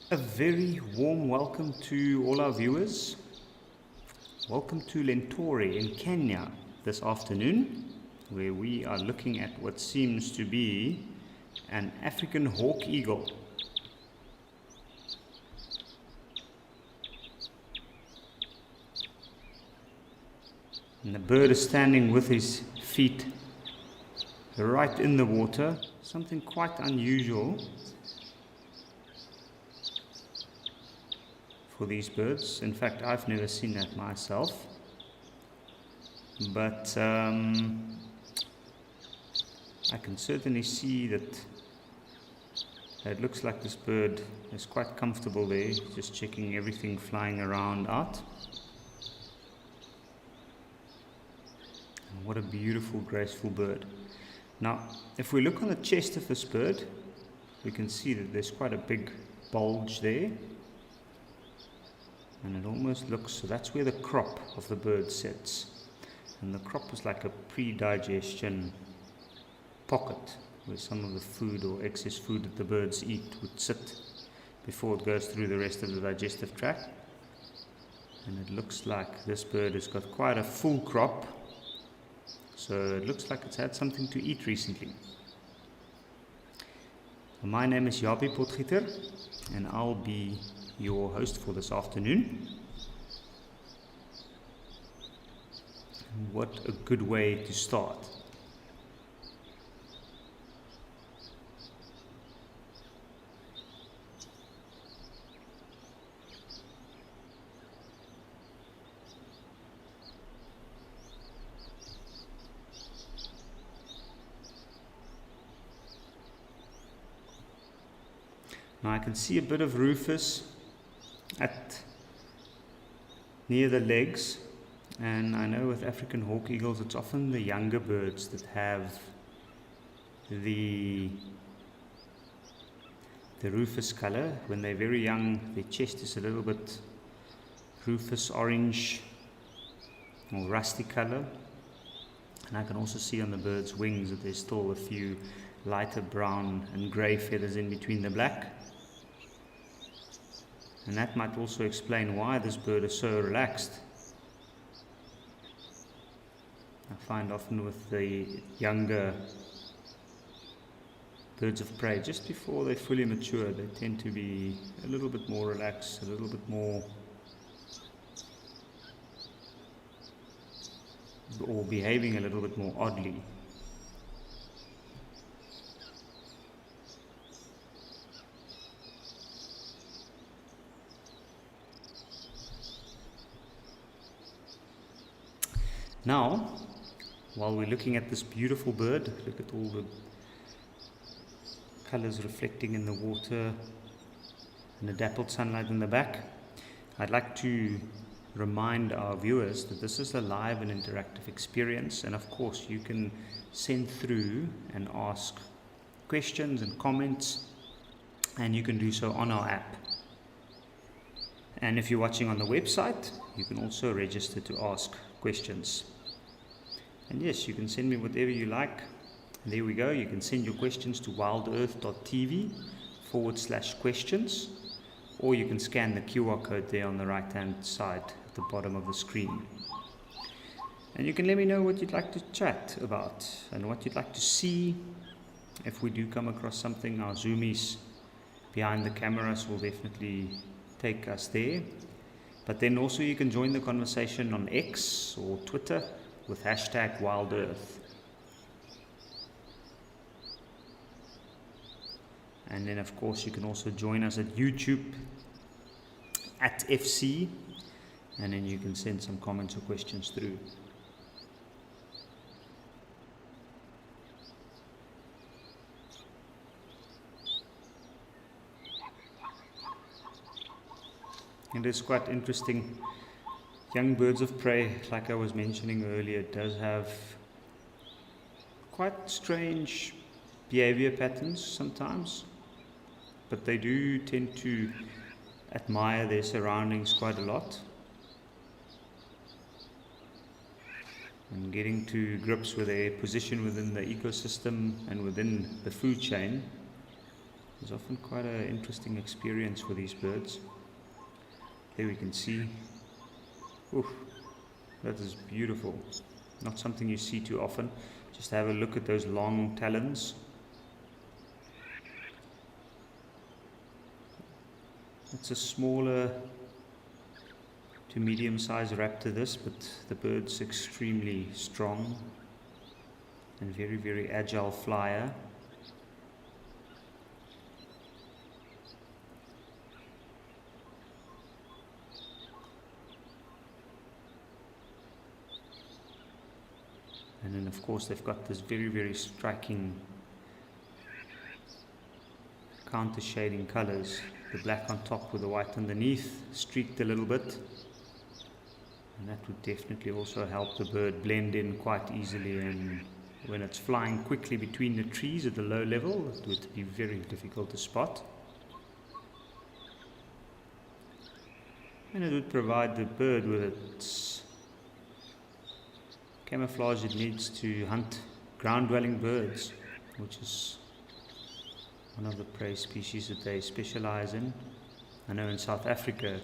A very warm welcome to all our viewers. Welcome to Lentori in Kenya this afternoon, where we are looking at what seems to be an African hawk eagle. And the bird is standing with his feet right in the water, something quite unusual for these birds. In fact, I've never seen that myself, but I can certainly see that it looks like this bird is quite comfortable there, just checking everything flying around out. And what a beautiful, graceful bird. Now, if we look on the chest of this bird, we can see that there's quite a big bulge there. And it almost looks, so that's where the crop of the bird sits. And the crop is like a pre-digestion pocket where some of the food or excess food that the birds eat would sit before it goes through the rest of the digestive tract. And it looks like this bird has got quite a full crop, so it looks like it's had something to eat recently. My name is Yabi Potgieter, and I'll be your host for this afternoon. And what a good way to start. Now I can see a bit of rufous near the legs, and I know with African hawk eagles it's often the younger birds that have the rufous color. When they're very young, their chest is a little bit rufous orange or rusty color, and I can also see on the bird's wings that there's still a few lighter brown and grey feathers in between the black. And that might also explain why this bird is so relaxed. I find often with the younger birds of prey, just before they're fully mature, they tend to be a little bit more relaxed, a little bit more, or behaving a little bit more oddly. Now, while we're looking at this beautiful bird, look at all the colors reflecting in the water and the dappled sunlight in the back. I'd like to remind our viewers that this is a live and interactive experience, and of course you can send through and ask questions and comments, and you can do so on our app. And if you're watching on the website, you can also register to ask questions. And yes, you can send me whatever you like. And there we go. You can send your questions to wildearth.tv/questions, or you can scan the QR code there on the right hand side at the bottom of the screen. And you can let me know what you'd like to chat about and what you'd like to see. If we do come across something, our zoomies behind the cameras will definitely take us there. But then also you can join the conversation on X or Twitter with #WildEarth. And then of course you can also join us at YouTube at FC, and then you can send some comments or questions through. And it's quite interesting. Young birds of prey, like I was mentioning earlier, does have quite strange behavior patterns sometimes, but they do tend to admire their surroundings quite a lot. And getting to grips with their position within the ecosystem and within the food chain It's often quite an interesting experience for these birds. There we can see. Oof, that is beautiful. Not something you see too often. Just have a look at those long talons. It's a smaller to medium-sized raptor this, but the bird's extremely strong and very, very agile flyer. And then of course they've got this very, very striking counter shading colors. The black on top with the white underneath, streaked a little bit. And that would definitely also help the bird blend in quite easily, and when it's flying quickly between the trees at the low level, it would be very difficult to spot. And it would provide the bird with its camouflage it needs to hunt ground-dwelling birds, which is one of the prey species that they specialize in. I know in South Africa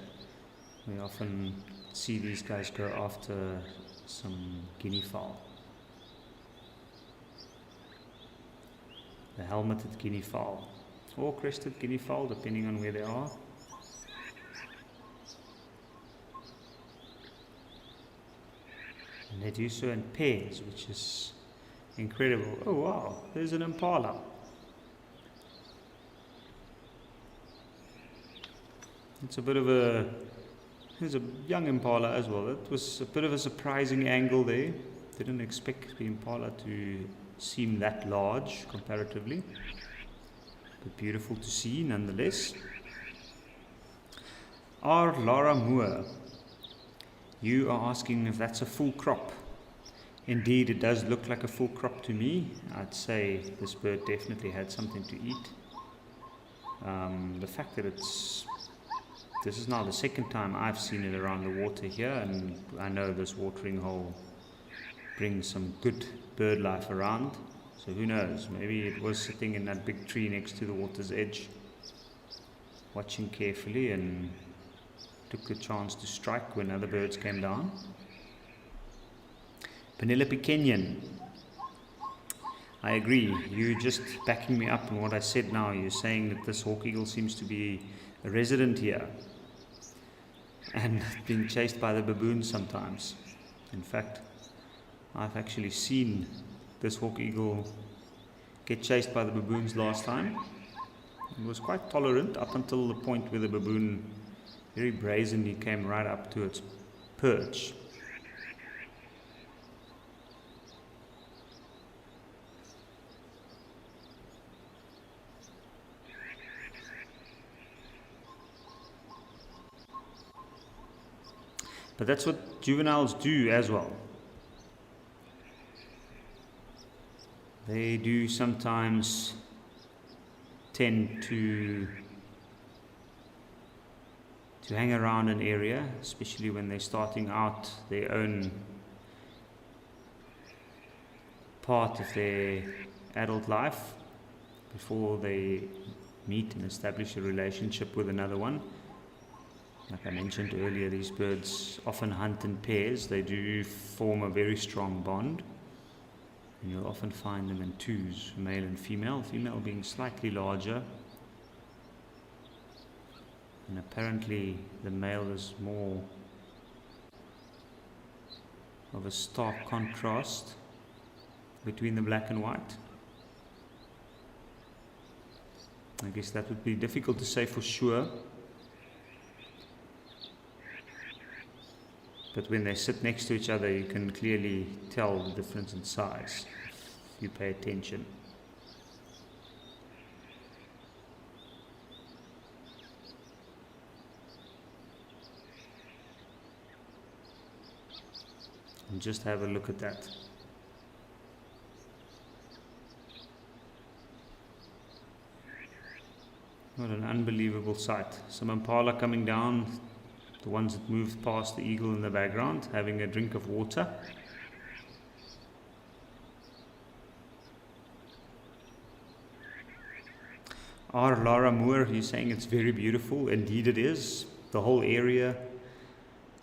we often see these guys go after some guinea fowl. The helmeted guinea fowl or crested guinea fowl, depending on where they are. And they do so in pairs, which is incredible. Oh wow, there's an impala. It's a bit of a, there's a young impala as well. That was a bit of a surprising angle there. Didn't expect the impala to seem that large comparatively, but beautiful to see nonetheless. R. Lara Moore, you are asking if that's a full crop. Indeed, it does look like a full crop to me. I'd say this bird definitely had something to eat. The fact that this is now the second time I've seen it around the water here, and I know this watering hole brings some good bird life around. So who knows, maybe it was sitting in that big tree next to the water's edge, watching carefully, and took the chance to strike when other birds came down. Penelope Kenyon, I agree. You're just backing me up on what I said now. You're saying that this hawk eagle seems to be a resident here and being chased by the baboons sometimes. In fact, I've actually seen this hawk eagle get chased by the baboons last time. It was quite tolerant up until the point where the baboon very brazenly came right up to its perch. But that's what juveniles do as well. They do sometimes tend to hang around an area, especially when they're starting out their own part of their adult life, before they meet and establish a relationship with another one. Like I mentioned earlier, these birds often hunt in pairs. They do form a very strong bond, and you'll often find them in twos, male and female, female being slightly larger. And apparently the male is more of a stark contrast between the black and white. I guess that would be difficult to say for sure. But when they sit next to each other, you can clearly tell the difference in size if you pay attention. And just have a look at that. What an unbelievable sight. Some impala coming down, the ones that moved past the eagle in the background, having a drink of water. R. Lara Moore, he's saying it's very beautiful. Indeed it is. The whole area,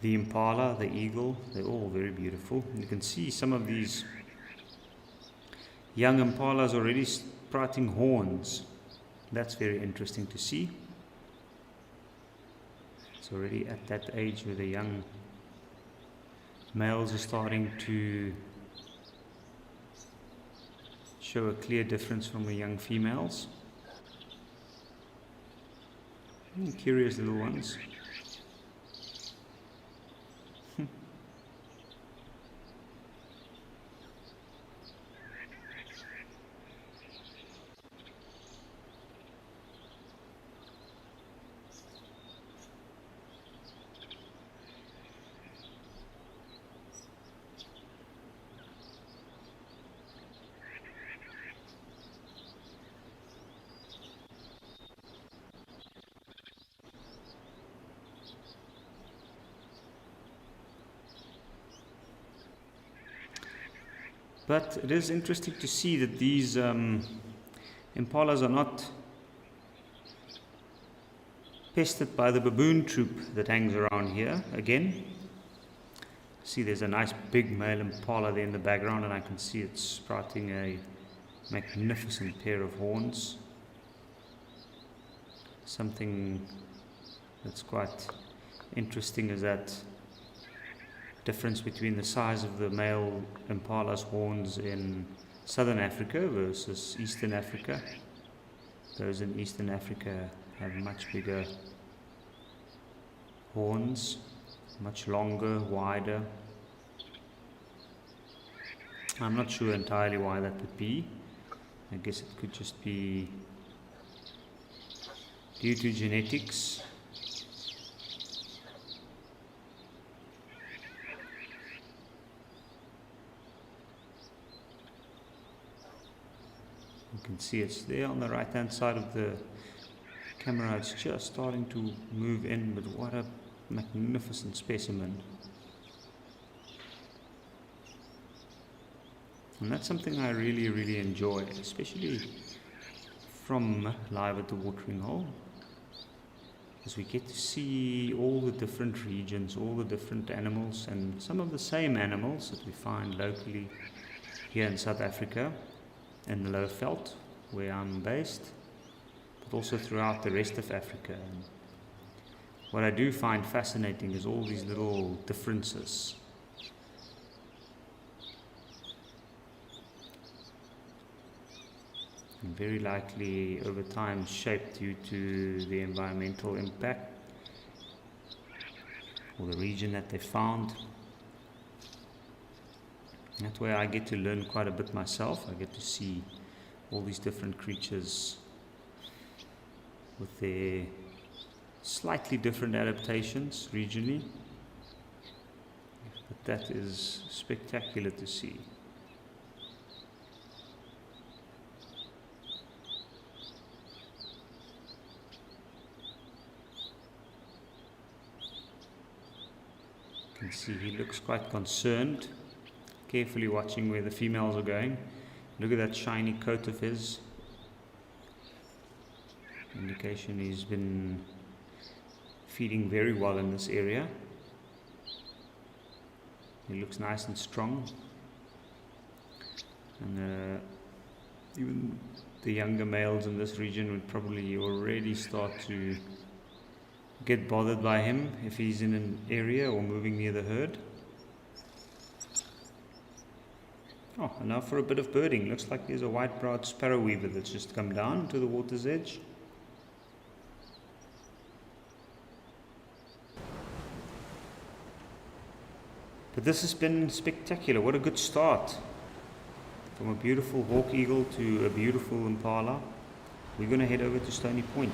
the impala, the eagle, they're all very beautiful. You can see some of these young impalas already sprouting horns. That's very interesting to see. It's already at that age where the young males are starting to show a clear difference from the young females. Curious little ones. But it is interesting to see that these impalas are not pested by the baboon troop that hangs around here. Again, see there's a nice big male impala there in the background, and I can see it sprouting a magnificent pair of horns. Something that's quite interesting is that difference between the size of the male impala's horns in southern Africa versus eastern Africa. Those in eastern Africa have much bigger horns, much longer, wider. I'm not sure entirely why that would be. I guess it could just be due to genetics. You can see it's there on the right hand side of the camera. It's just starting to move in, but what a magnificent specimen. And that's something I really enjoy, especially from live at the watering hole, as we get to see all the different regions, all the different animals, and some of the same animals that we find locally here in South Africa, in the Lower Veld, where I'm based, but also throughout the rest of Africa. And what I do find fascinating is all these little differences. And very likely over time shaped due to the environmental impact or the region that they found. That's where I get to learn quite a bit myself. I get to see all these different creatures with their slightly different adaptations regionally. But that is spectacular to see. You can see he looks quite concerned, carefully watching where the females are going. Look at that shiny coat of his. Indication he's been feeding very well in this area. He looks nice and strong. And even the younger males in this region would probably already start to get bothered by him if he's in an area or moving near the herd. Oh, and now for a bit of birding. Looks like there's a white-browed sparrow weaver that's just come down to the water's edge. But this has been spectacular. What a good start. From a beautiful hawk eagle to a beautiful impala. We're going to head over to Stony Point.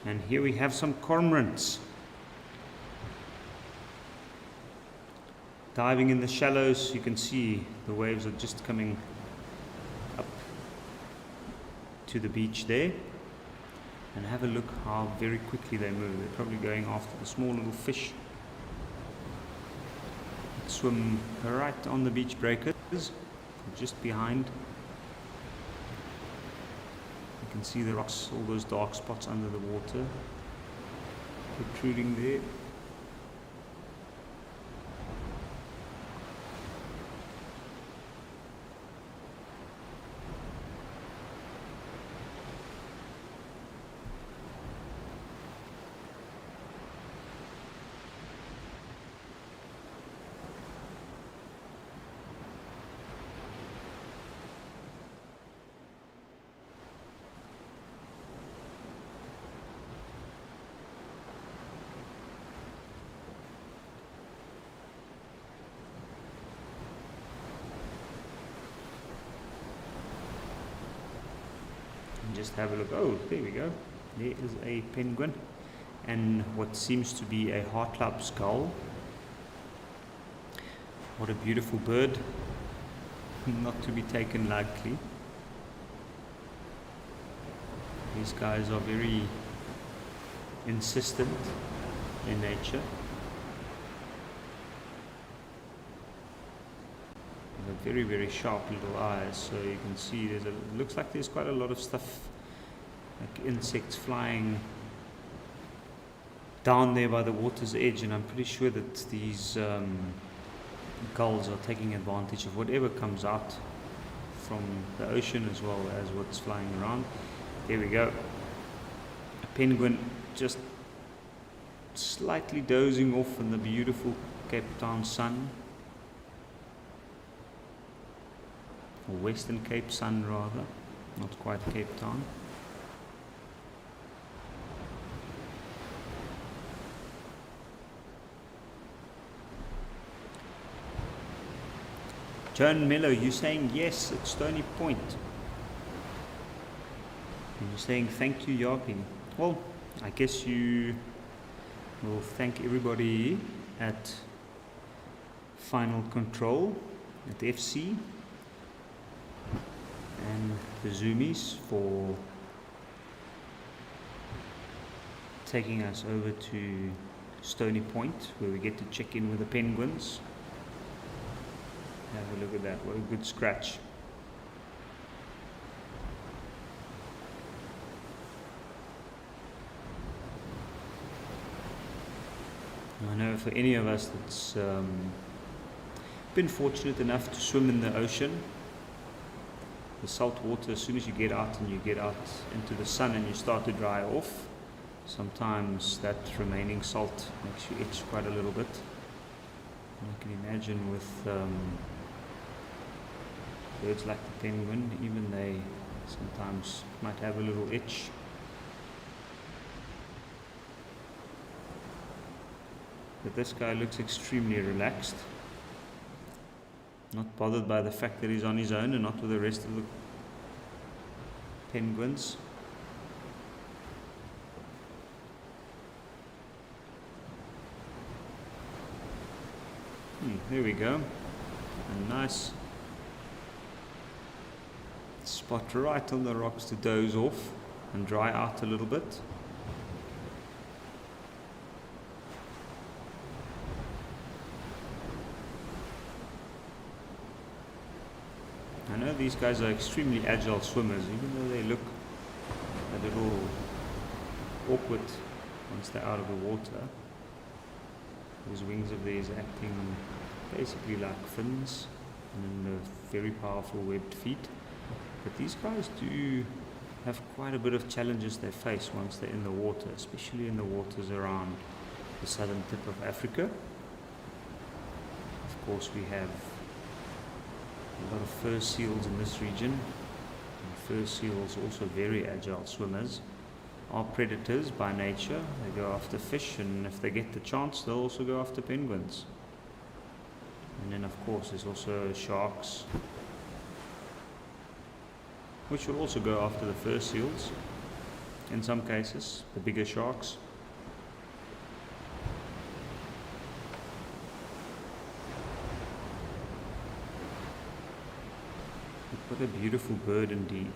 And here we have some cormorants. Diving in the shallows, you can see the waves are just coming up to the beach there. And have a look how very quickly they move. They're probably going after the small little fish that swim right on the beach breakers, just behind. You can see the rocks, all those dark spots under the water protruding there. Just have a look. Oh, there we go. There is a penguin and what seems to be a heart-club skull. What a beautiful bird. Not to be taken lightly. These guys are very insistent in nature. Very, very sharp little eyes, so you can see looks like there's quite a lot of stuff, like insects flying down there by the water's edge, and I'm pretty sure that these gulls are taking advantage of whatever comes out from the ocean as well as what's flying around. There we go. A penguin just slightly dozing off in the beautiful Cape Town sun. Or Western Cape sun rather, not quite Cape Town. John Mello, you're saying yes, it's Stony Point. And you're saying thank you, Yarping. Well, I guess you will thank everybody at Final Control, at FC. And the Zoomies for taking us over to Stony Point, where we get to check in with the penguins. Have a look at that, what a good scratch. I know for any of us that's been fortunate enough to swim in the ocean, the salt water, as soon as you get out and you get out into the sun and you start to dry off, sometimes that remaining salt makes you itch quite a little bit. And I can imagine with birds like the penguin, even they sometimes might have a little itch. But this guy looks extremely relaxed. Not bothered by the fact that he's on his own and not with the rest of the penguins. There we go. A nice spot right on the rocks to doze off and dry out a little bit. I know these guys are extremely agile swimmers, even though they look a little awkward once they're out of the water. Those wings of theirs acting basically like fins and very powerful webbed feet. But these guys do have quite a bit of challenges they face once they're in the water, especially in the waters around the southern tip of Africa. Of course, we have a lot of fur seals in this region. And fur seals, also very agile swimmers, are predators by nature. They go after fish, and if they get the chance, they'll also go after penguins. And then, of course, there's also sharks, which will also go after the fur seals. In some cases, the bigger sharks. What a beautiful bird indeed.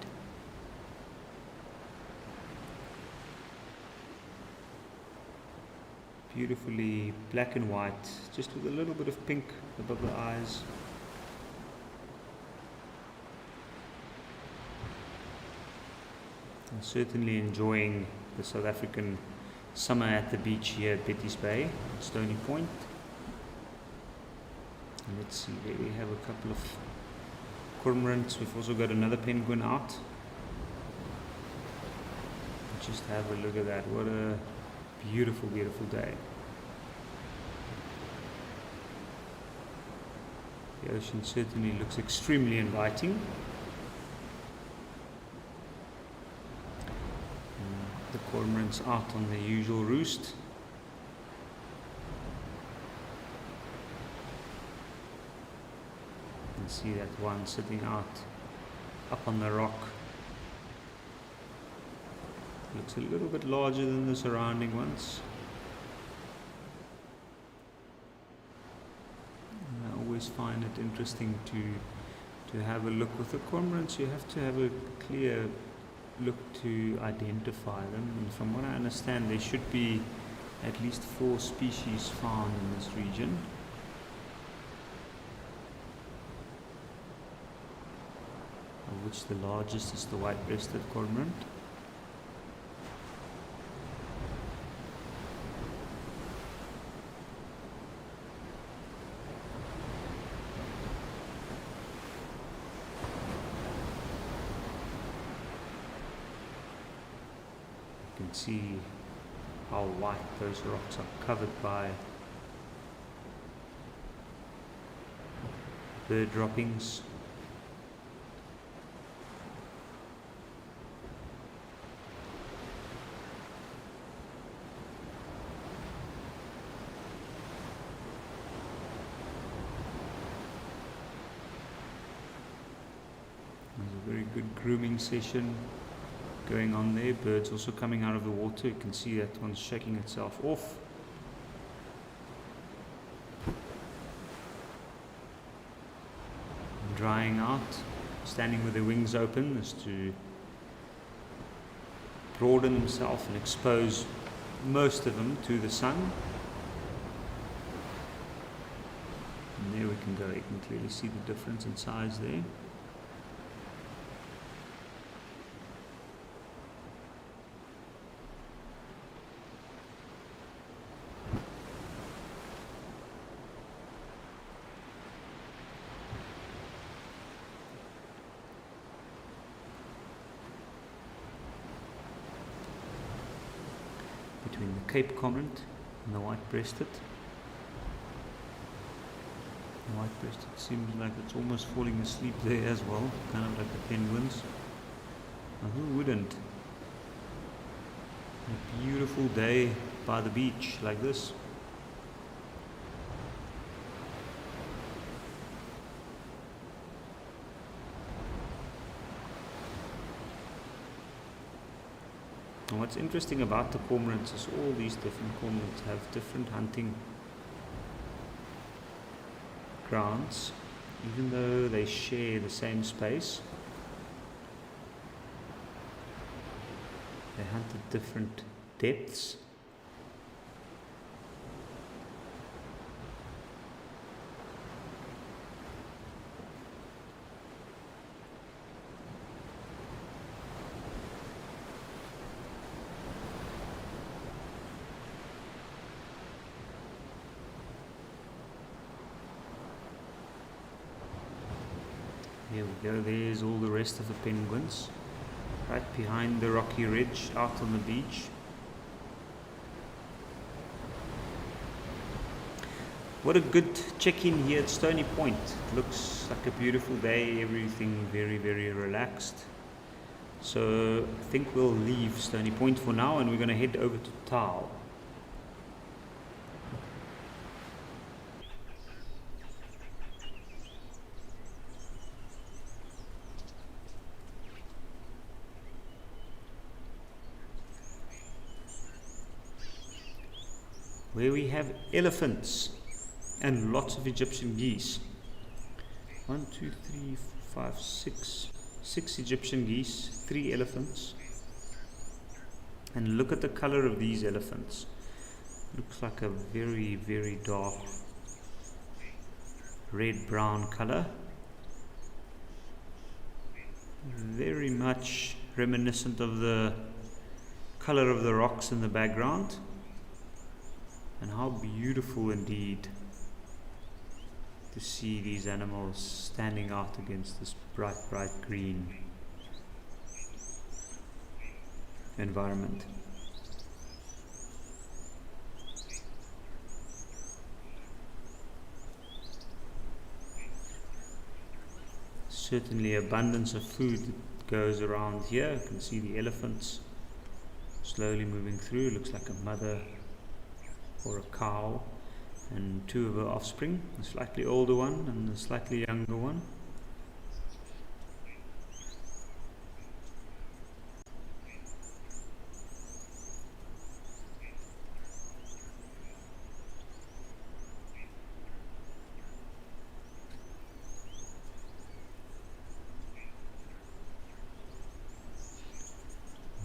Beautifully black and white, just with a little bit of pink above the eyes. I'm certainly enjoying the South African summer at the beach here at Betty's Bay, at Stony Point. And let's see, there we have a couple of cormorants. We've also got another penguin out. Just have a look at that. What a beautiful, beautiful day. The ocean certainly looks extremely inviting. The cormorants out on their usual roost. You can see that one sitting out up on the rock. Looks a little bit larger than the surrounding ones. And I always find it interesting to have a look with the cormorants. You have to have a clear look to identify them, and from what I understand there should be at least 4 species found in this region. Of which the largest is the white-breasted cormorant. You can see how white those rocks are covered by bird droppings. There's a very good grooming session going on there. Birds also coming out of the water. You can see that one's shaking itself off. And drying out, standing with their wings open as to broaden themselves and expose most of them to the sun. And there we can go. You can clearly see the difference in size there. Between the Cape Cormorant and the white-breasted. The white-breasted seems like it's almost falling asleep there as well, kind of like the penguins. Now who wouldn't? A beautiful day by the beach like this. And what's interesting about the cormorants is all these different cormorants have different hunting grounds, even though they share the same space. They hunt at different depths. Here we go, there's all the rest of the penguins, right behind the rocky ridge out on the beach. What a good check-in here at Stony Point. It looks like a beautiful day, everything very, very relaxed. So I think we'll leave Stony Point for now and we're going to head over to Tau. Where we have elephants and lots of Egyptian geese. 1, 2, 3, 5, 6. 6 Egyptian geese, 3 elephants. And look at the color of these elephants. Looks like a very, very dark red-brown color. Very much reminiscent of the color of the rocks in the background. And how beautiful indeed to see these animals standing out against this bright, bright green environment. Certainly abundance of food that goes around here. You can see the elephants slowly moving through. Looks like a mother or a cow and 2 of her offspring, a slightly older one and a slightly younger one.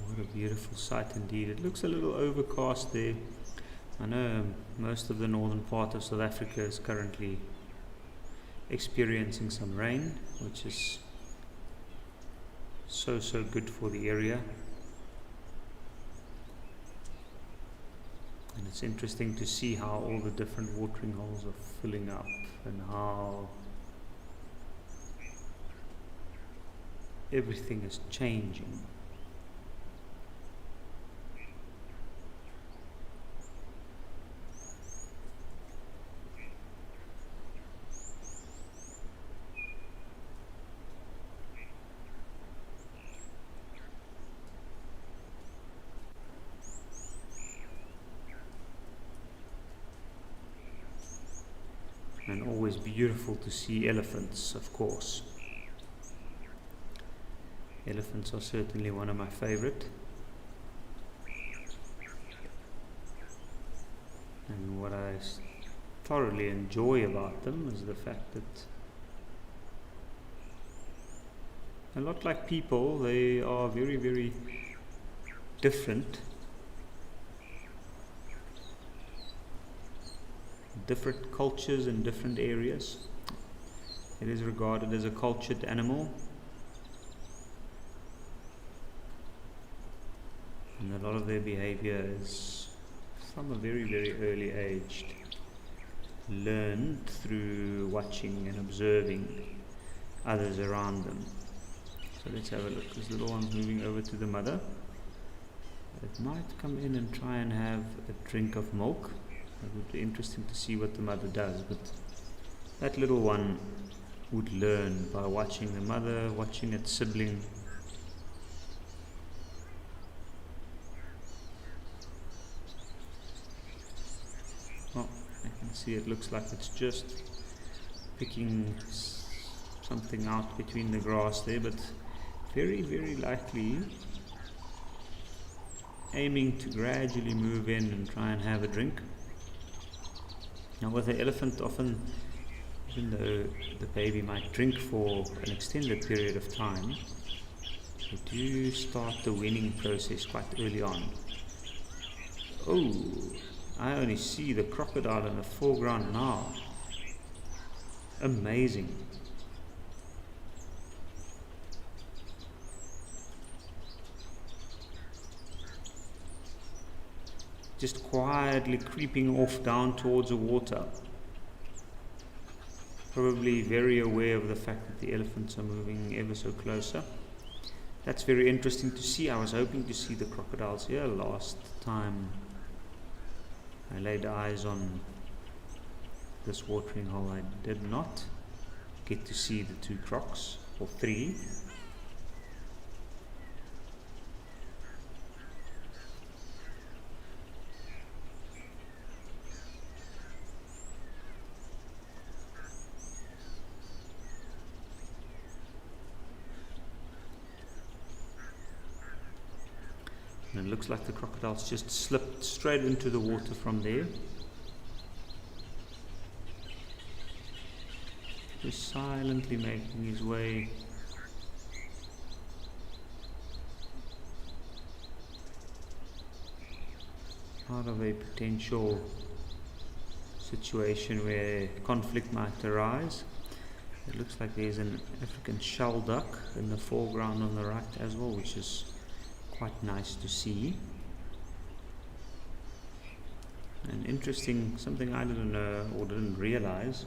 What a beautiful sight indeed. It looks a little overcast there. I know most of the northern part of South Africa is currently experiencing some rain, which is so good for the area. And it's interesting to see how all the different watering holes are filling up and how everything is changing. And always beautiful to see elephants, of course. Elephants are certainly one of my favorite. And what I thoroughly enjoy about them is the fact that, a lot like people, they are very, very different. Different cultures in different areas. It is regarded as a cultured animal, and a lot of their behavior is from a very, very early age learned through watching and observing others around them. So let's have a look. This little one's moving over to the mother. It might come in and try and have a drink of milk. It would be interesting to see what the mother does, but that little one would learn by watching the mother, watching its sibling. Oh, I can see it looks like it's just picking something out between the grass there, but very, very likely aiming to gradually move in and try and have a drink. Now with the elephant, often, even though the baby might drink for an extended period of time, they do start the weaning process quite early on. Oh, I only see the crocodile in the foreground now. Amazing. Just quietly creeping off down towards the water. Probably very aware of the fact that the elephants are moving ever so closer. That's very interesting to see. I was hoping to see the crocodiles here last time I laid eyes on this watering hole. I did not get to see the 2 crocs, or 3. And it looks like the crocodiles just slipped straight into the water from there. just silently making his way out of a potential situation where conflict might arise. It looks like there's an African shell duck in the foreground on the right as well, which is quite nice to see. And interesting, something I didn't know or didn't realize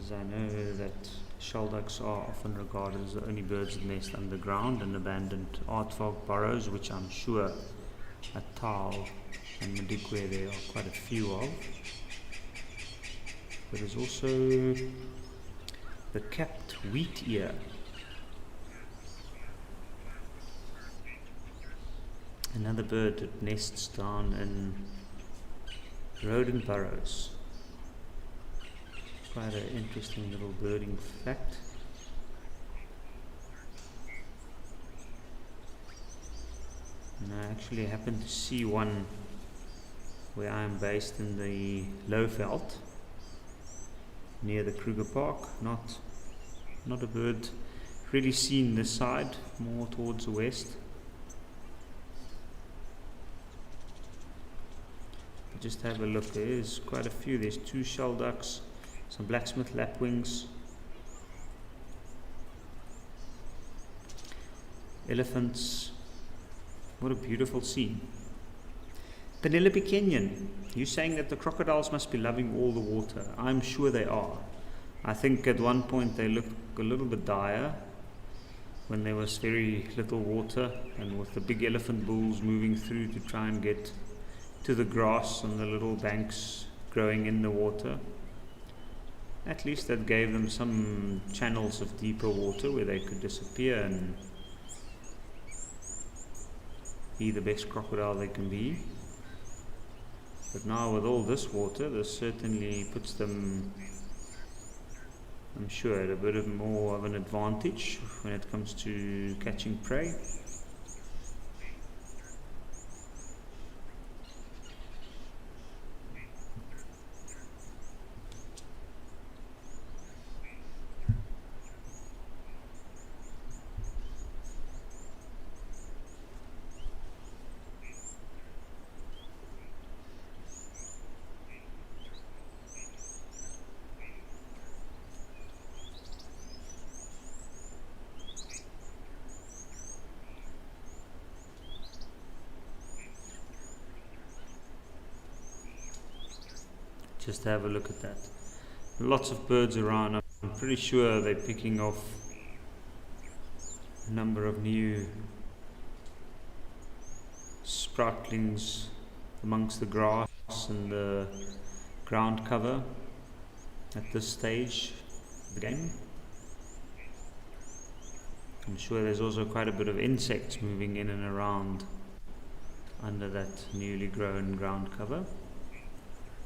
is I know that shell ducks are often regarded as the only birds that nest underground in abandoned aardvark burrows, which I'm sure at Taal and Madikwe there are quite a few of. But there's also the capped wheat ear. Another bird that nests down in rodent burrows. Quite an interesting little birding fact. And I actually happened to see one where I am based in the Lowveld near the Kruger Park. Not a bird really seen this side, more towards the west. But just have a look, there's quite a few. There's 2 shell ducks, some blacksmith lapwings, elephants. What a beautiful scene. Penelope Kenyon, you're saying that the crocodiles must be loving all the water. I'm sure they are. I think at one point they looked a little bit dire when there was very little water, and with the big elephant bulls moving through to try and get to the grass on the little banks growing in the water. At least that gave them some channels of deeper water where they could disappear and be the best crocodile they can be. But now with all this water, this certainly puts them, I'm sure, at a bit of more of an advantage when it comes to catching prey. Just have a look at that. Lots of birds around. I'm pretty sure they're picking off a number of new sproutlings amongst the grass and the ground cover at this stage of the game. I'm sure there's also quite a bit of insects moving in and around under that newly grown ground cover.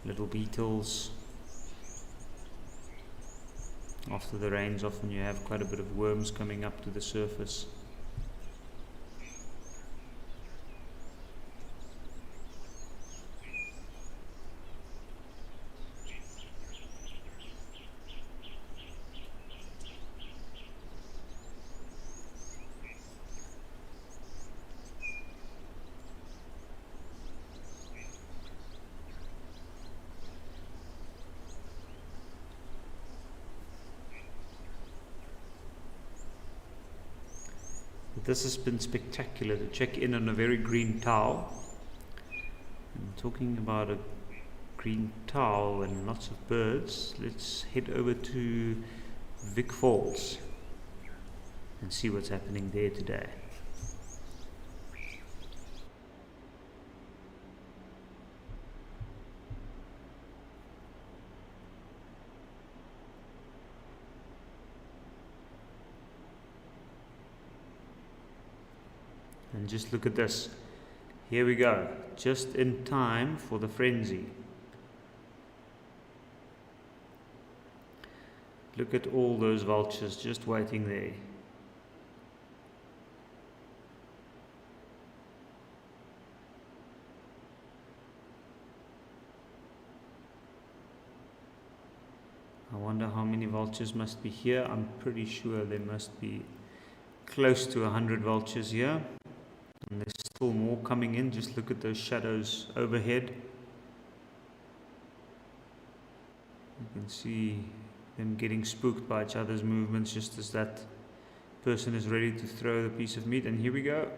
Little beetles. After the rains, often you have quite a bit of worms coming up to the surface. This has been spectacular to check in on a very green towel. And talking about a green towel and lots of birds, let's head over to Vic Falls and see what's happening there today. And just look at this. Here we go, just in time for the frenzy. Look at all those vultures just waiting there. I wonder how many vultures vultures must be here. I'm pretty sure there must be close to 100 vultures here. And there's still more coming in. Just look at those shadows overhead. You can see them getting spooked by each other's movements just as that person is ready to throw the piece of meat. And here we go.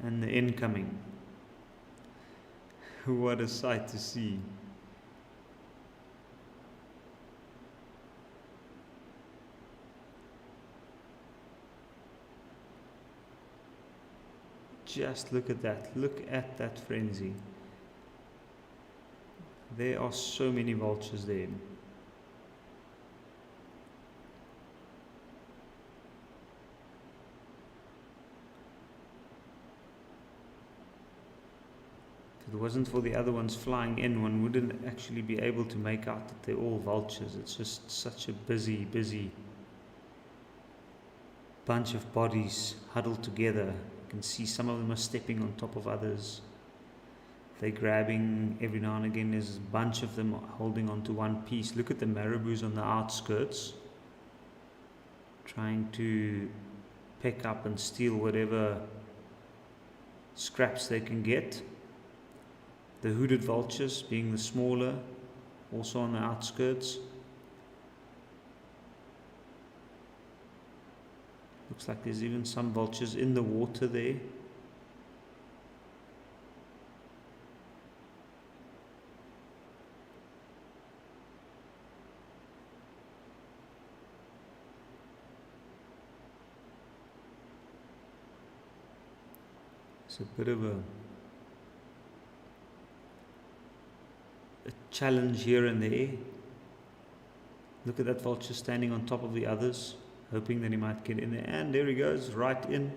And the incoming. What a sight to see. Just look at that. Look at that frenzy. There are so many vultures there. If it wasn't for the other ones flying in, one wouldn't actually be able to make out that they're all vultures. It's just such a busy bunch of bodies huddled together. You can see some of them are stepping on top of others. They're grabbing every now and again. There's a bunch of them holding onto one piece. Look at the marabous on the outskirts, trying to pick up and steal whatever scraps they can get. The hooded vultures, being the smaller, also on the outskirts. Looks like there's even some vultures in the water there. It's a bit of a challenge here and there. Look at that vulture standing on top of the others, hoping that he might get in there. And there he goes, right in.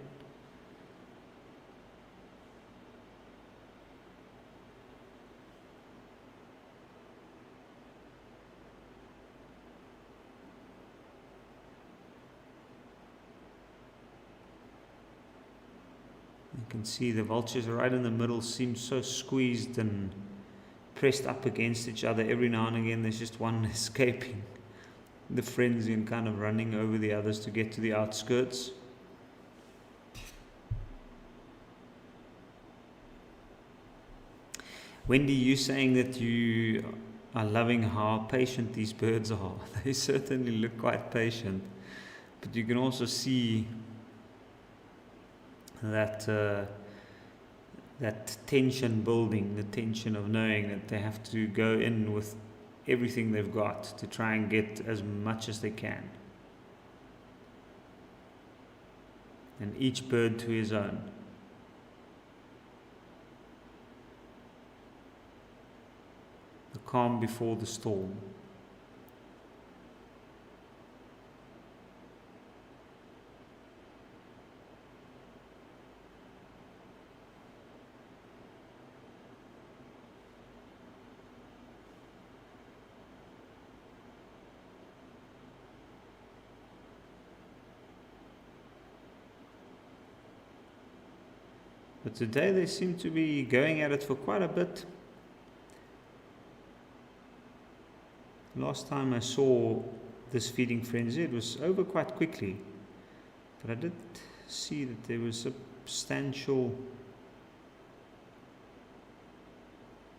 You can see the vultures right in the middle seem so squeezed and pressed up against each other. Every now and again there's just one escaping the frenzy and kind of running over the others to get to the outskirts. Wendy, you saying that you are loving how patient these birds are. They certainly look quite patient, but you can also see that that tension building, the tension of knowing that they have to go in with everything they've got to try and get as much as they can. And each bird to his own. The calm before the storm. But today they seem to be going at it for quite a bit. Last time I saw this feeding frenzy, it was over quite quickly. But I did see that there was substantial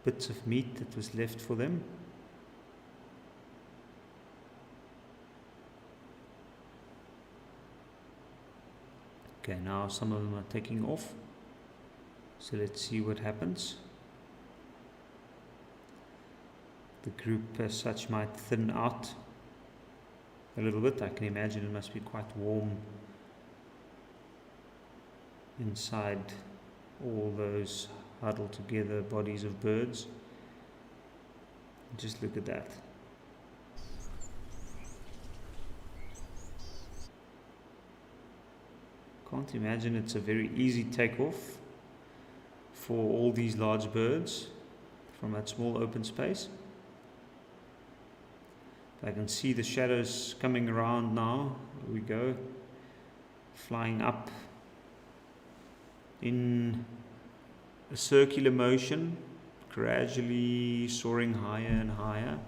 bits of meat that was left for them. Okay, now some of them are taking off. So let's see what happens. The group as such might thin out a little bit. I can imagine it must be quite warm inside all those huddled together bodies of birds. Just look at that. Can't imagine it's a very easy takeoff for all these large birds from that small open space. I can see the shadows coming around now. Here we go, flying up in a circular motion gradually soaring higher and higher.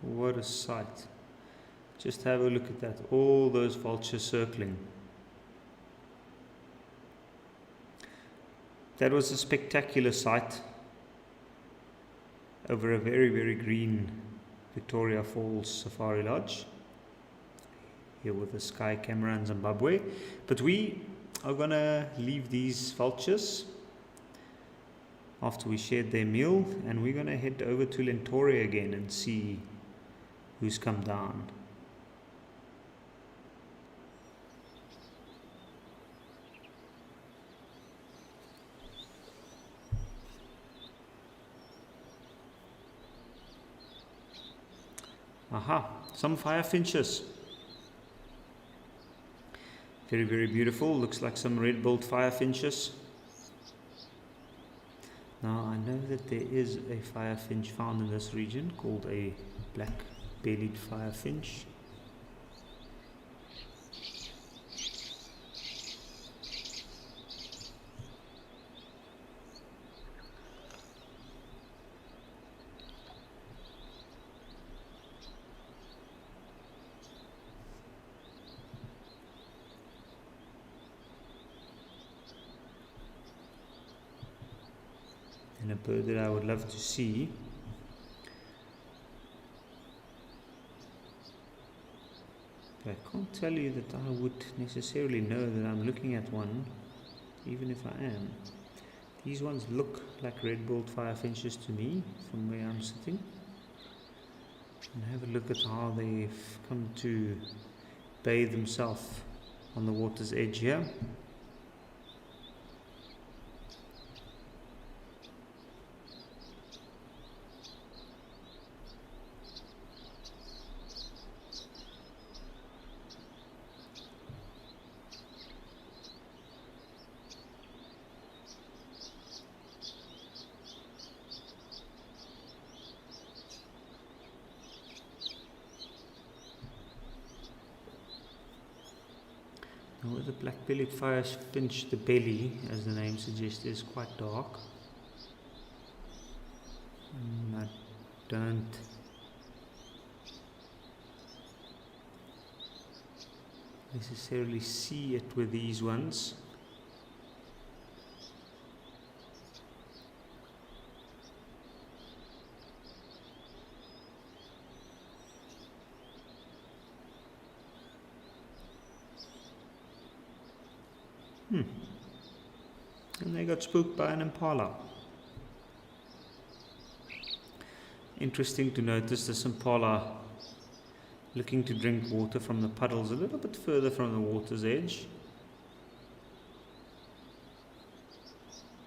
What a sight. Just have a look at that. All those vultures circling. That was a spectacular sight over a very, very green Victoria Falls Safari Lodge. Here with the Sky camera in Zimbabwe. But we are going to leave these vultures after we shared their meal, and we're going to head over to Lentoria again and see who's come down. Aha, some firefinches. Very, very beautiful. Looks like some red-billed firefinches. Now, I know that there is a firefinch found in this region called a black-bellied firefinch. And a bird that I would love to see. But I can't tell you that I would necessarily know that I'm looking at one, even if I am. These ones look like red-billed firefinches to me from where I'm sitting. And have a look at how they've come to bathe themselves on the water's edge here. Now with the black-bellied firefinch, the belly, as the name suggests, is quite dark. I don't necessarily see it with these ones. And they got spooked by an impala. Interesting to notice this impala looking to drink water from the puddles a little bit further from the water's edge.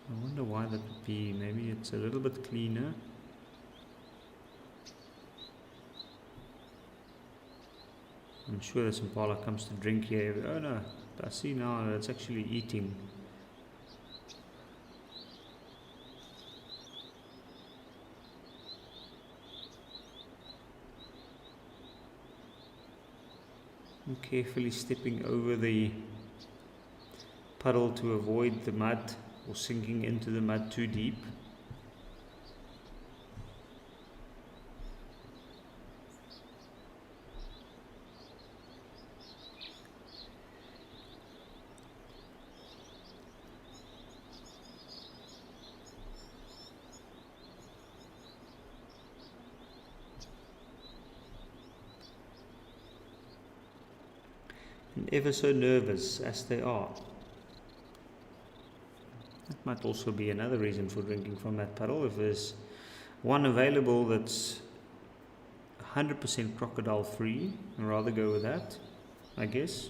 I wonder why that would be. Maybe it's a little bit cleaner. I'm sure this impala comes to drink here. Oh no, I see now that it's actually eating. I'm carefully stepping over the puddle to avoid the mud or sinking into the mud too deep. And ever so nervous as they are. That might also be another reason for drinking from that puddle. If there's one available that's 100% crocodile free, I'd rather go with that. I guess.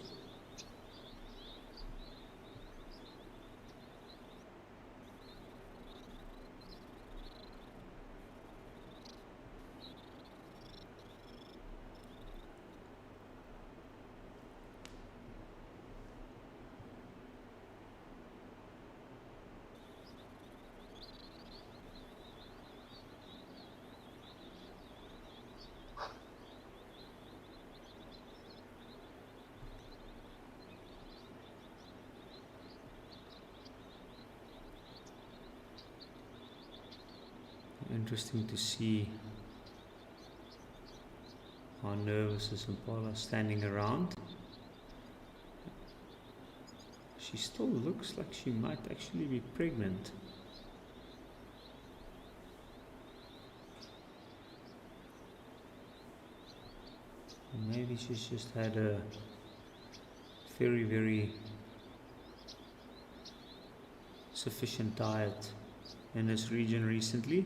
Interesting to see how nervous is Impala standing around. She still looks like she might actually be pregnant. Maybe she's just had a very, very sufficient diet in this region recently.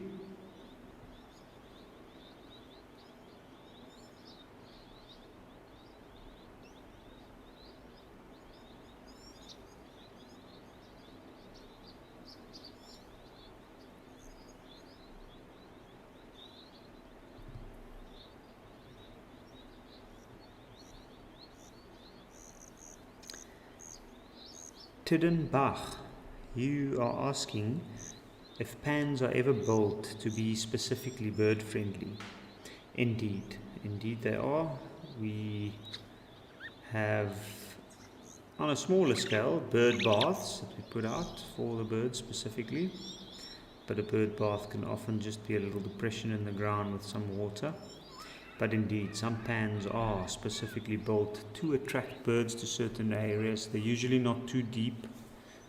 Tiddenbach, you are asking if pans are ever built to be specifically bird friendly. Indeed they are. We have, on a smaller scale, bird baths that we put out for the birds specifically, but a bird bath can often just be a little depression in the ground with some water. But indeed, some pans are specifically built to attract birds to certain areas. They're usually not too deep.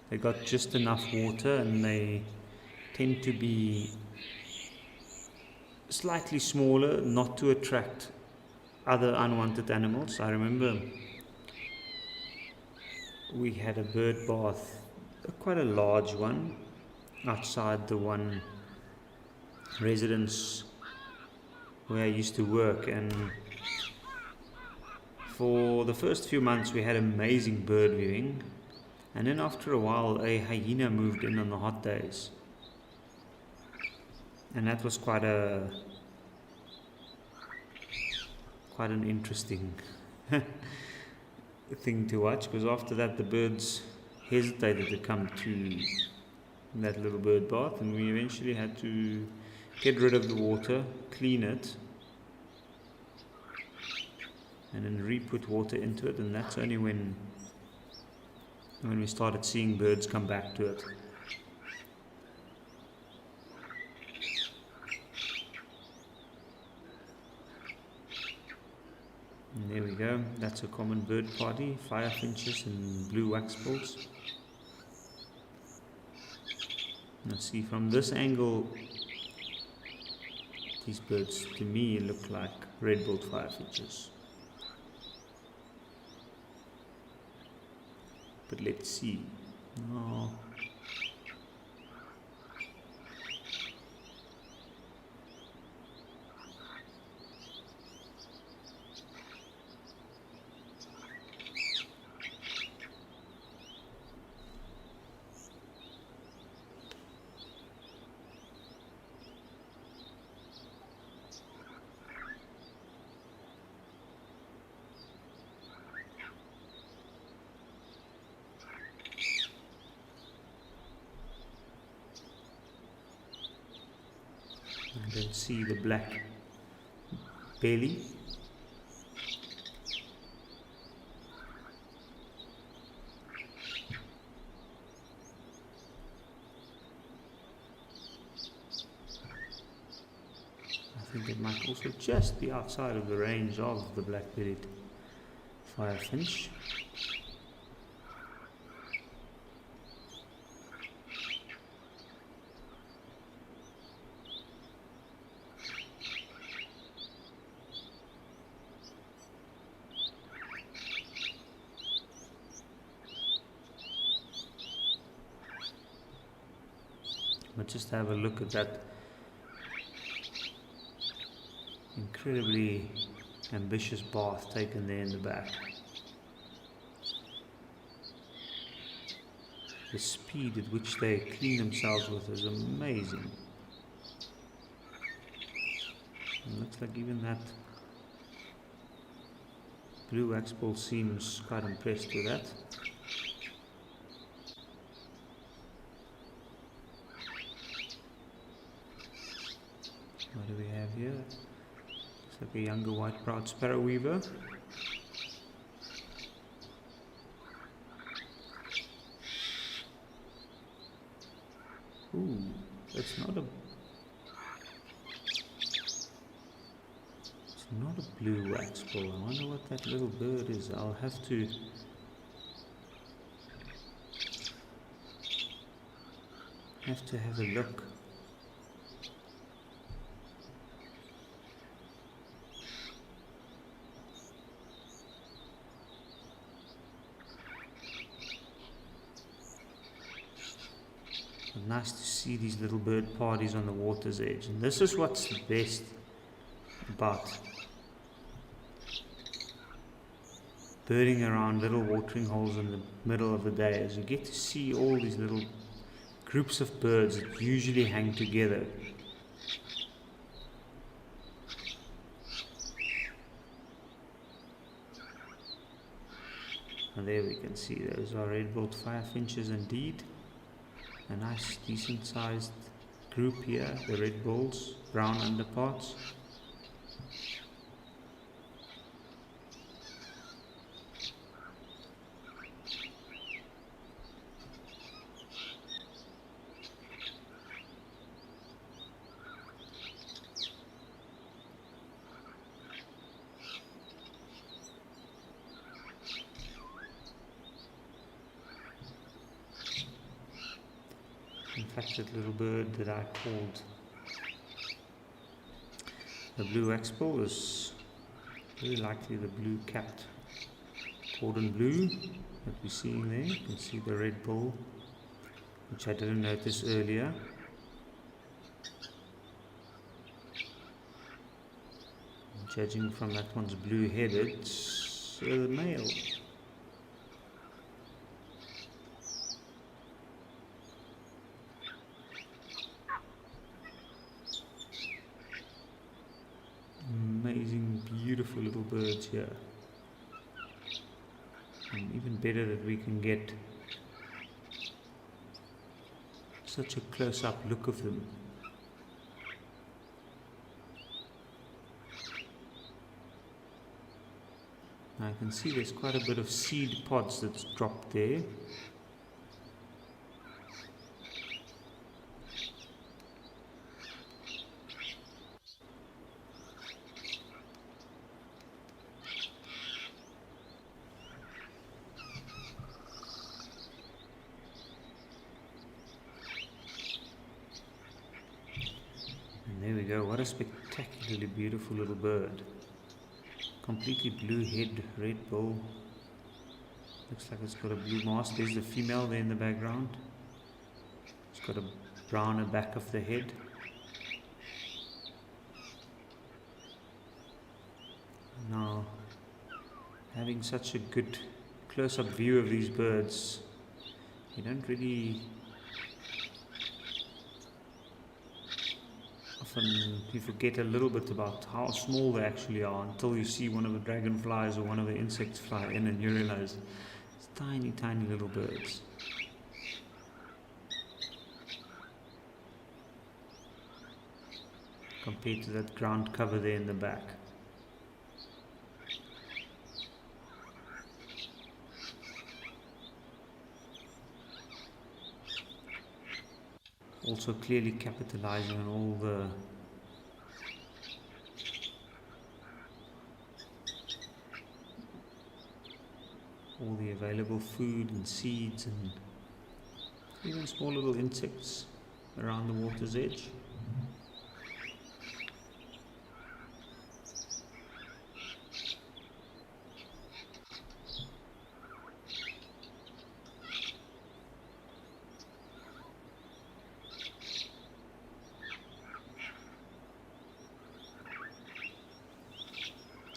They got just enough water, and they tend to be slightly smaller, not to attract other unwanted animals. I remember we had a bird bath, quite a large one, outside the one residence where I used to work, and for the first few months we had amazing bird viewing, and then after a while a hyena moved in on the hot days, and that was quite an interesting thing to watch, because after that the birds hesitated to come to that little bird bath, and we eventually had to get rid of the water, clean it, and then re-put water into it, and that's only when we started seeing birds come back to it. And there we go, that's a common bird party, firefinches and blue waxbills. Now see, from this angle, these birds to me look like red-billed firefinches. But let's see. Oh. I don't see the black belly. I think it might also just be outside of the range of the black-bellied firefinch. But just have a look at that incredibly ambitious bath taken there in the back. The speed at which they clean themselves with is amazing. It looks like even that blue waxball seems quite impressed with that. What do we have here? Looks like a younger white-browed sparrow weaver. Ooh, it's not a blue waxball. I wonder what that little bird is. I'll have to have a look. Nice to see these little bird parties on the water's edge, and this is what's the best about birding around little watering holes in the middle of the day, is you get to see all these little groups of birds that usually hang together. And there we can see those are red-billed firefinches indeed. A nice decent sized group here, the red bills, brown underparts. In fact, that little bird that I called the blue waxball is very likely the blue-capped cordon bleu that we're seeing there. You can see the red bill, which I didn't notice earlier. Judging from that one's blue-headed, it's a male. Amazing, beautiful little birds here. And even better that we can get such a close-up look of them. I can see there's quite a bit of seed pods that's dropped there. And there we go, what a spectacularly beautiful little bird. Completely blue head, red bill. Looks like it's got a blue mask. There's the female there in the background. It's got a browner back of the head. Now, having such a good close-up view of these birds, you don't really you forget a little bit about how small they actually are until you see one of the dragonflies or one of the insects fly in and you realize it's tiny, tiny little birds. Compared to that ground cover there in the back. Also clearly capitalizing on all the available food and seeds and even small little insects around the water's edge.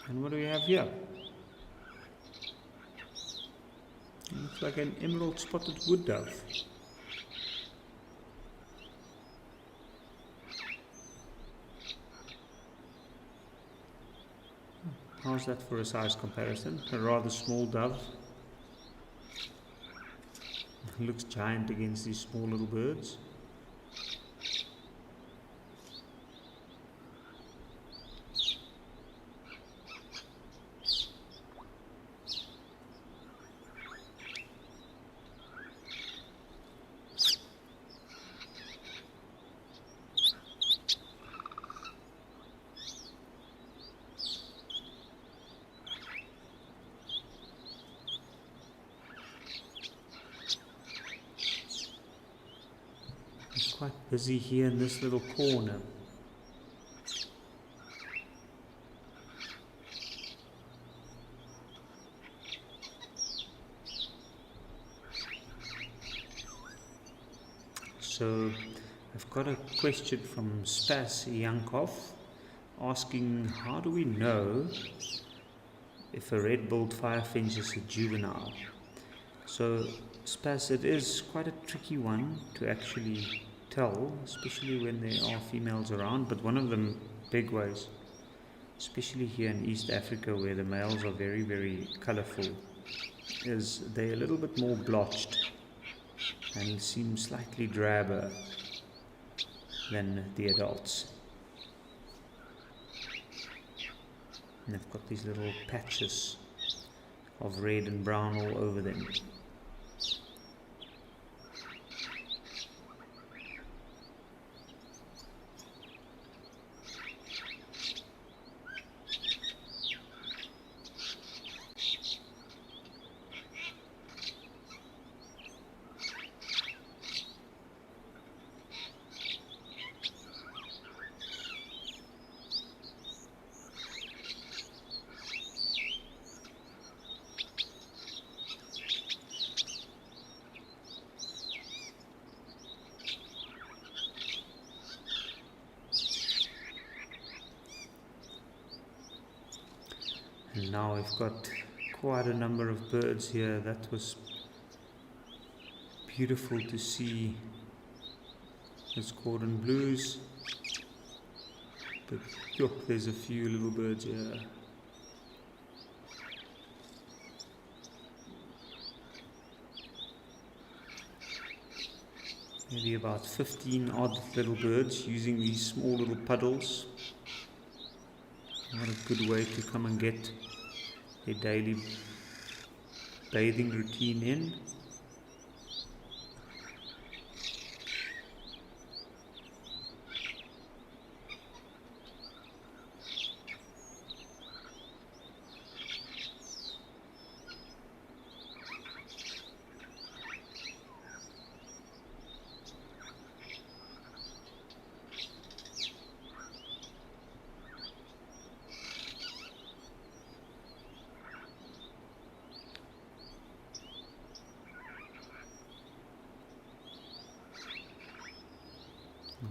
And what do we have here? Looks like an emerald spotted wood dove. How's that for a size comparison? A rather small dove. Looks giant against these small little birds. Quite busy here in this little corner. So I've got a question from Spas Yankov asking, how do we know if a red-billed firefinch is a juvenile? So Spas, it is quite a tricky one to actually tell, especially when there are females around, but one of the big ways, especially here in East Africa where the males are very, very colorful, is they're a little bit more blotched and seem slightly drabber than the adults. And they've got these little patches of red and brown all over them. And now we've got quite a number of birds here. That was beautiful to see. There's cordon blues, but there's a few little birds here. Maybe about 15 odd little birds using these small little puddles. What a good way to come and get a daily bathing routine in.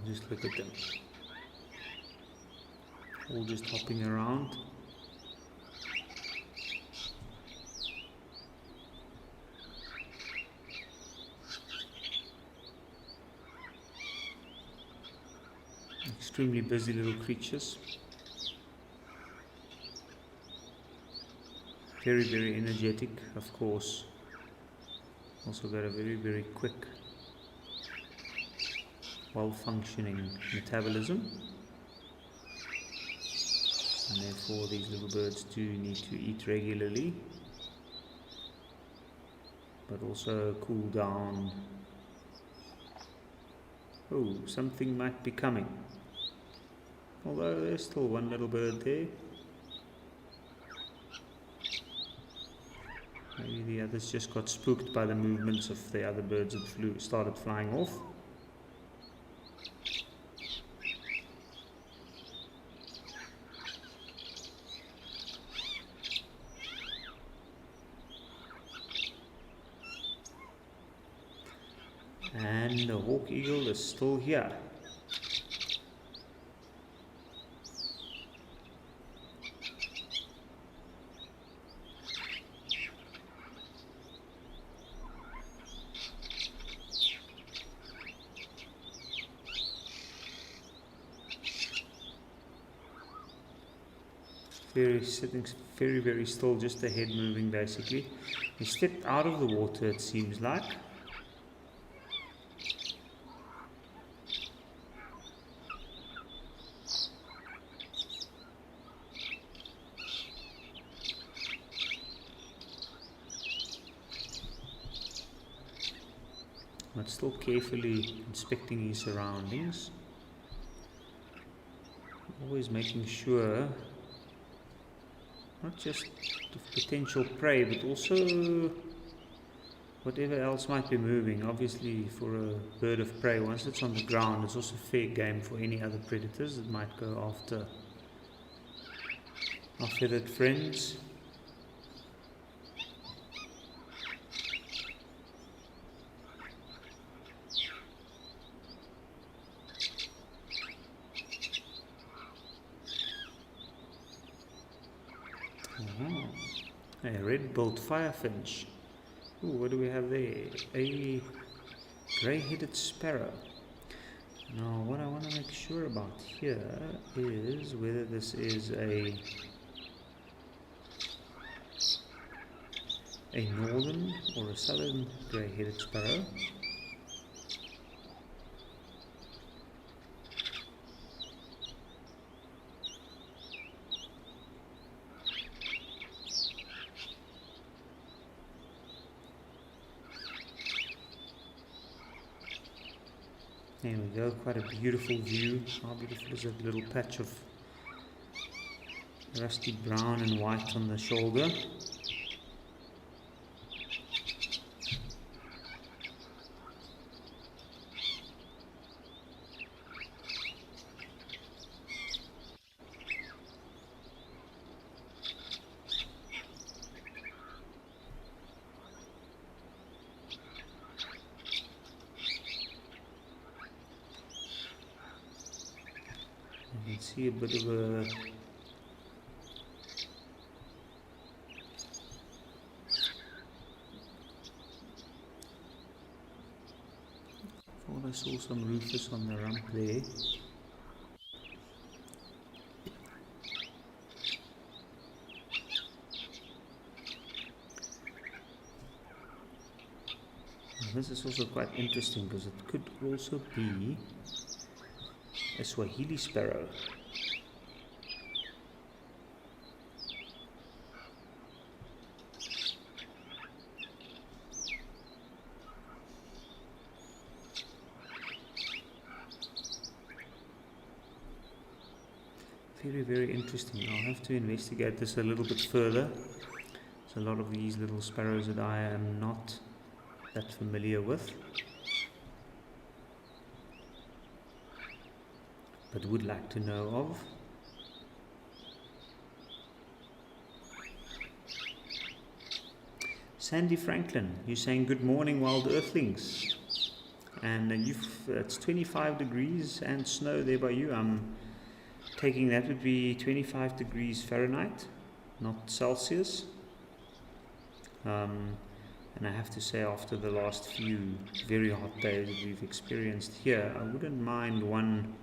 Just look at them, all just hopping around. Extremely busy little creatures. Very, very energetic, of course. Also got a very, very quick, well-functioning metabolism, and therefore these little birds do need to eat regularly, but also cool down. Oh, something might be coming, although there's still one little bird there. Maybe the others just got spooked by the movements of the other birds that started flying off. And the hawk eagle is still here. sitting very, very still, just the head moving basically. He stepped out of the water, it seems like. But still carefully inspecting his surroundings. Always making sure not just of potential prey, but also whatever else might be moving. Obviously, for a bird of prey, once it's on the ground, it's also fair game for any other predators that might go after our feathered friends. A red-billed firefinch. Ooh, what do we have there? A grey-headed sparrow. Now, what I want to make sure about here is whether this is a northern or a southern grey-headed sparrow. There we go, quite a beautiful view. How beautiful is that little patch of rusty brown and white on the shoulder? You can see a bit of a thought I saw some rufous on the rump there. And this is also quite interesting because it could also be a Swahili sparrow. Very, very interesting. I'll have to investigate this a little bit further. There's a lot of these little sparrows that I am not that familiar with, but would like to know of. Sandy Franklin, you're saying good morning, wild earthlings, and it's 25 degrees and snow there by you. I'm taking that would be 25 degrees Fahrenheit, not Celsius. And I have to say, after the last few very hot days that we've experienced here, I wouldn't mind one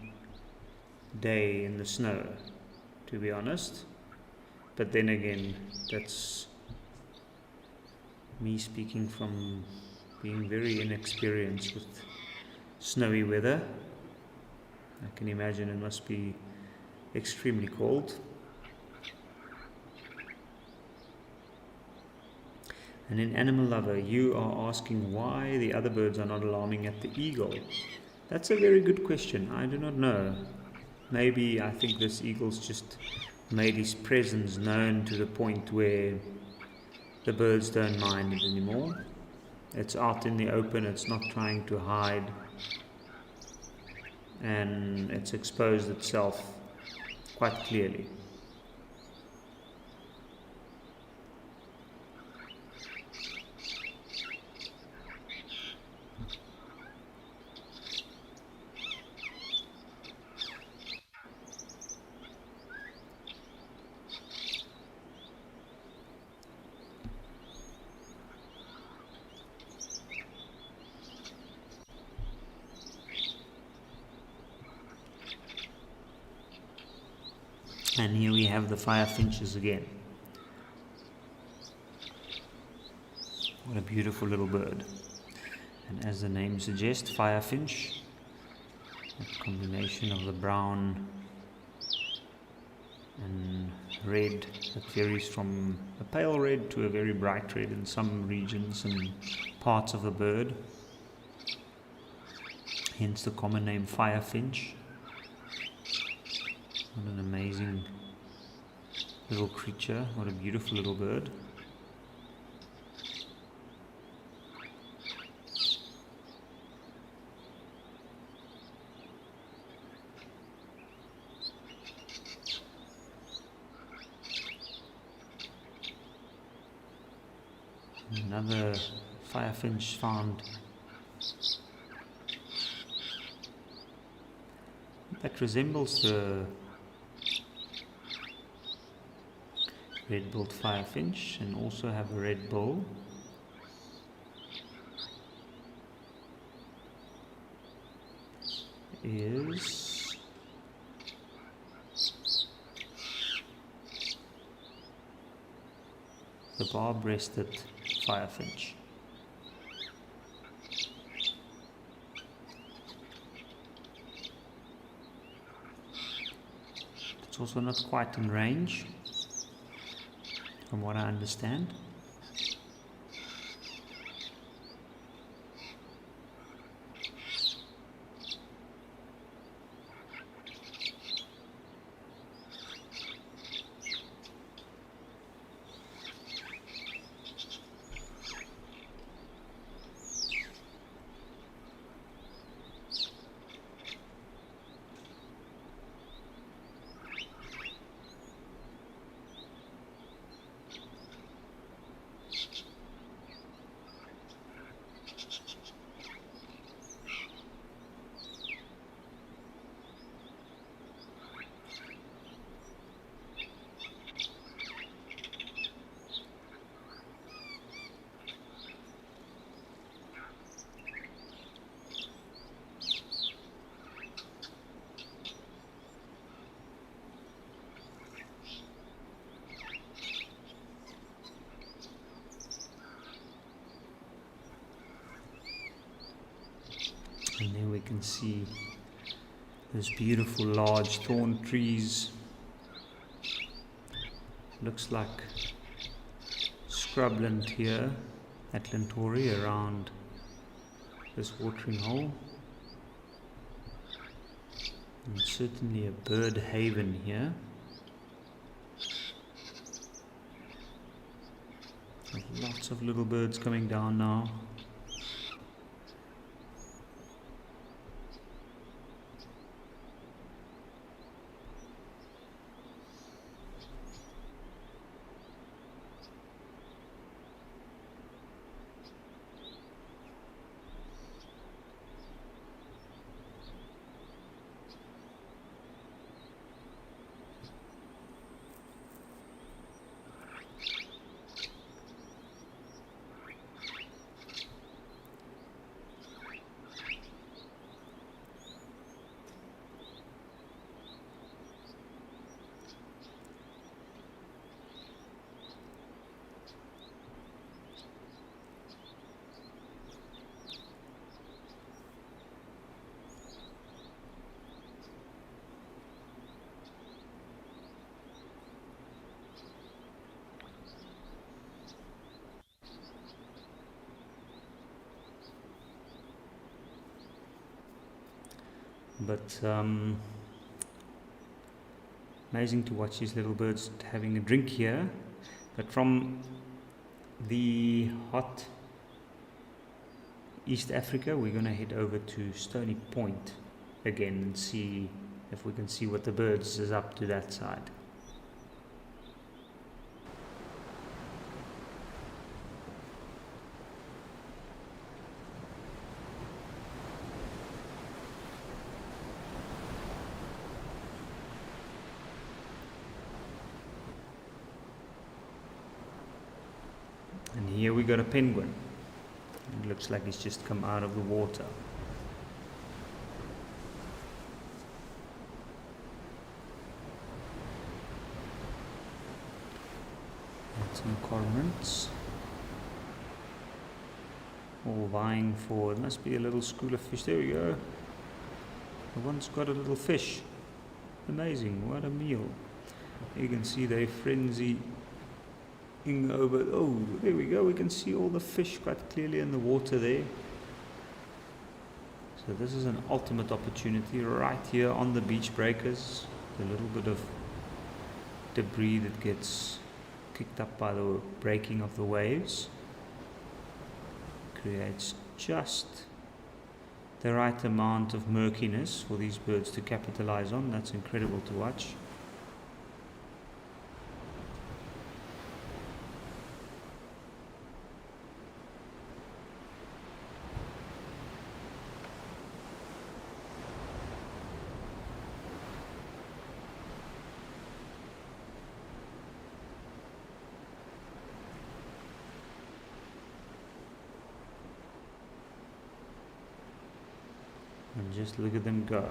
day in the snow, to be honest. But then again, that's me speaking from being very inexperienced with snowy weather. I can imagine it must be extremely cold. And in Animal Lover, you are asking why the other birds are not alarming at the eagle. That's a very good question. I do not know. Maybe I think this eagle's just made his presence known to the point where the birds don't mind it anymore. It's out in the open, it's not trying to hide, and it's exposed itself quite clearly. And here we have the firefinches again. What a beautiful little bird. And as the name suggests, firefinch, a combination of the brown and red that varies from a pale red to a very bright red in some regions and parts of the bird. Hence the common name firefinch. What an amazing little creature, what a beautiful little bird. Another firefinch found that resembles the red-billed firefinch and also have a red bill. Is the bar-breasted firefinch. It's also not quite in range, from what I understand. And there we can see those beautiful large thorn trees. Looks like scrubland here at Lentori around this watering hole. And certainly a bird haven here. There's lots of little birds coming down now. But amazing to watch these little birds having a drink here. But from the hot East Africa, we're going to head over to Stony Point again and see if we can see what the birds is up to that side. And here we got a penguin. It looks like he's just come out of the water. Some cormorants. All vying for, it must be a little school of fish. There we go. The one's got a little fish. Amazing, what a meal. You can see they frenzying over. Oh, there we go. We can see all the fish quite clearly in the water there. So this is an ultimate opportunity right here on the beach breakers. A little bit of debris that gets kicked up by the breaking of the waves creates just the right amount of murkiness for these birds to capitalize on. That's incredible to watch. And just look at them go.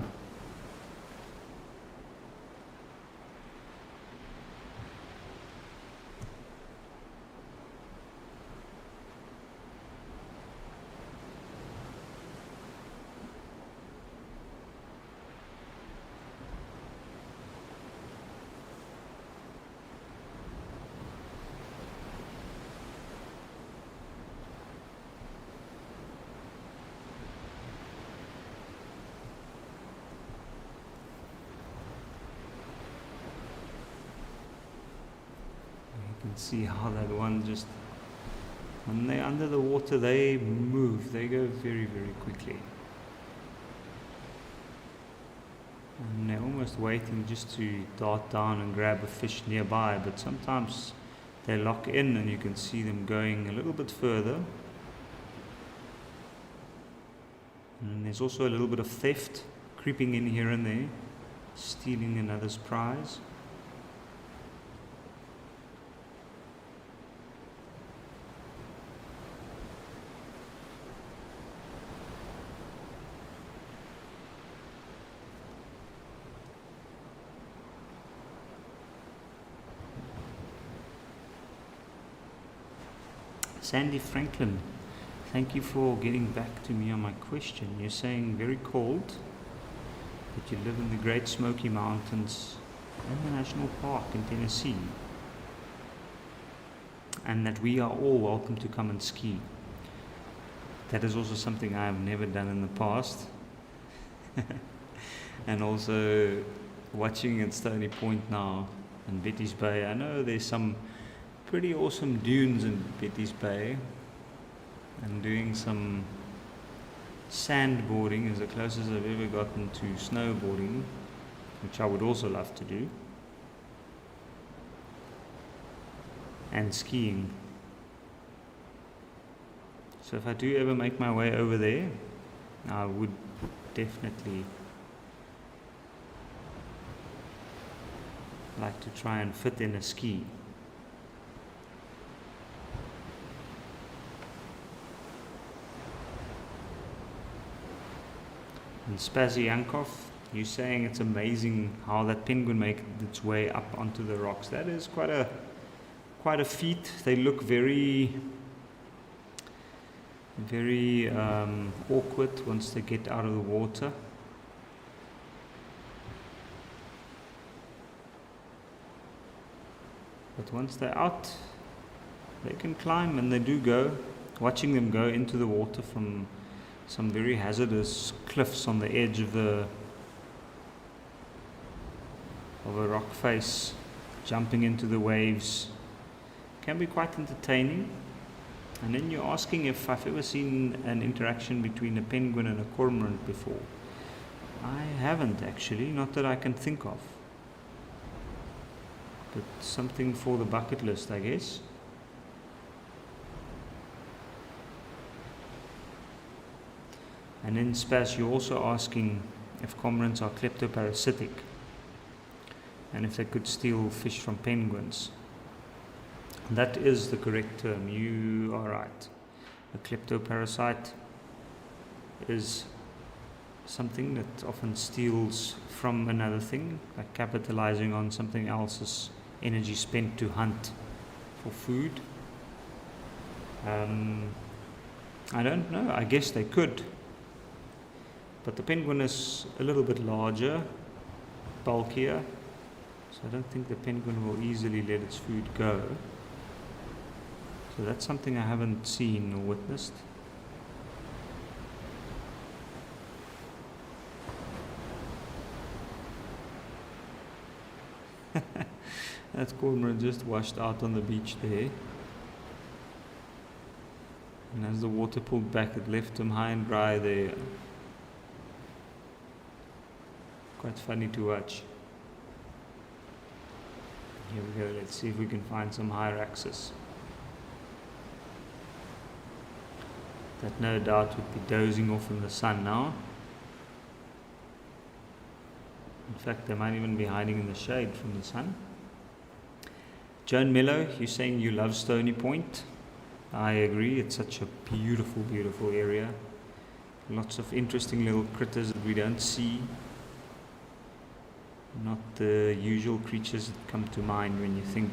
See how that one just, when they're under the water, they move, they go very, very quickly. And they're almost waiting just to dart down and grab a fish nearby, but sometimes they lock in and you can see them going a little bit further. And there's also a little bit of theft creeping in here and there, stealing another's prize. Sandy Franklin, thank you for getting back to me on my question. You're saying very cold, but you live in the Great Smoky Mountains in the National Park in Tennessee, and that we are all welcome to come and ski. That is also something I have never done in the past. And also watching at Stony Point now and Betty's Bay, I know there's some pretty awesome dunes in Betty's Bay, and doing some sandboarding is the closest I've ever gotten to snowboarding, which I would also love to do, and skiing. So if I do ever make my way over there, I would definitely like to try and fit in a ski. And Spazzy Yankov, you're saying it's amazing how that penguin made its way up onto the rocks. That is quite a feat. They look very awkward once they get out of the water. But once they're out, they can climb, and they do go. Watching them go into the water from some very hazardous cliffs on the edge of a rock face, jumping into the waves, can be quite entertaining. And then you're asking if I've ever seen an interaction between a penguin and a cormorant before. I haven't actually, not that I can think of. But something for the bucket list, I guess. And then Spaz, you're also asking if cormorants are kleptoparasitic and if they could steal fish from penguins. That is the correct term. You are right. A kleptoparasite is something that often steals from another thing, like capitalizing on something else's energy spent to hunt for food. I don't know, I guess they could. But the penguin is a little bit larger, bulkier, so I don't think the penguin will easily let its food go. So that's something I haven't seen or witnessed. That cormorant just washed out on the beach there. And as the water pulled back, it left him high and dry there. Quite funny to watch. Here we go, let's see if we can find some hyraxes. That no doubt would be dozing off in the sun now. In fact, they might even be hiding in the shade from the sun. Joan Mello, you're saying you love Stony Point. I agree, it's such a beautiful, beautiful area. Lots of interesting little critters that we don't see. Not the usual creatures that come to mind when you think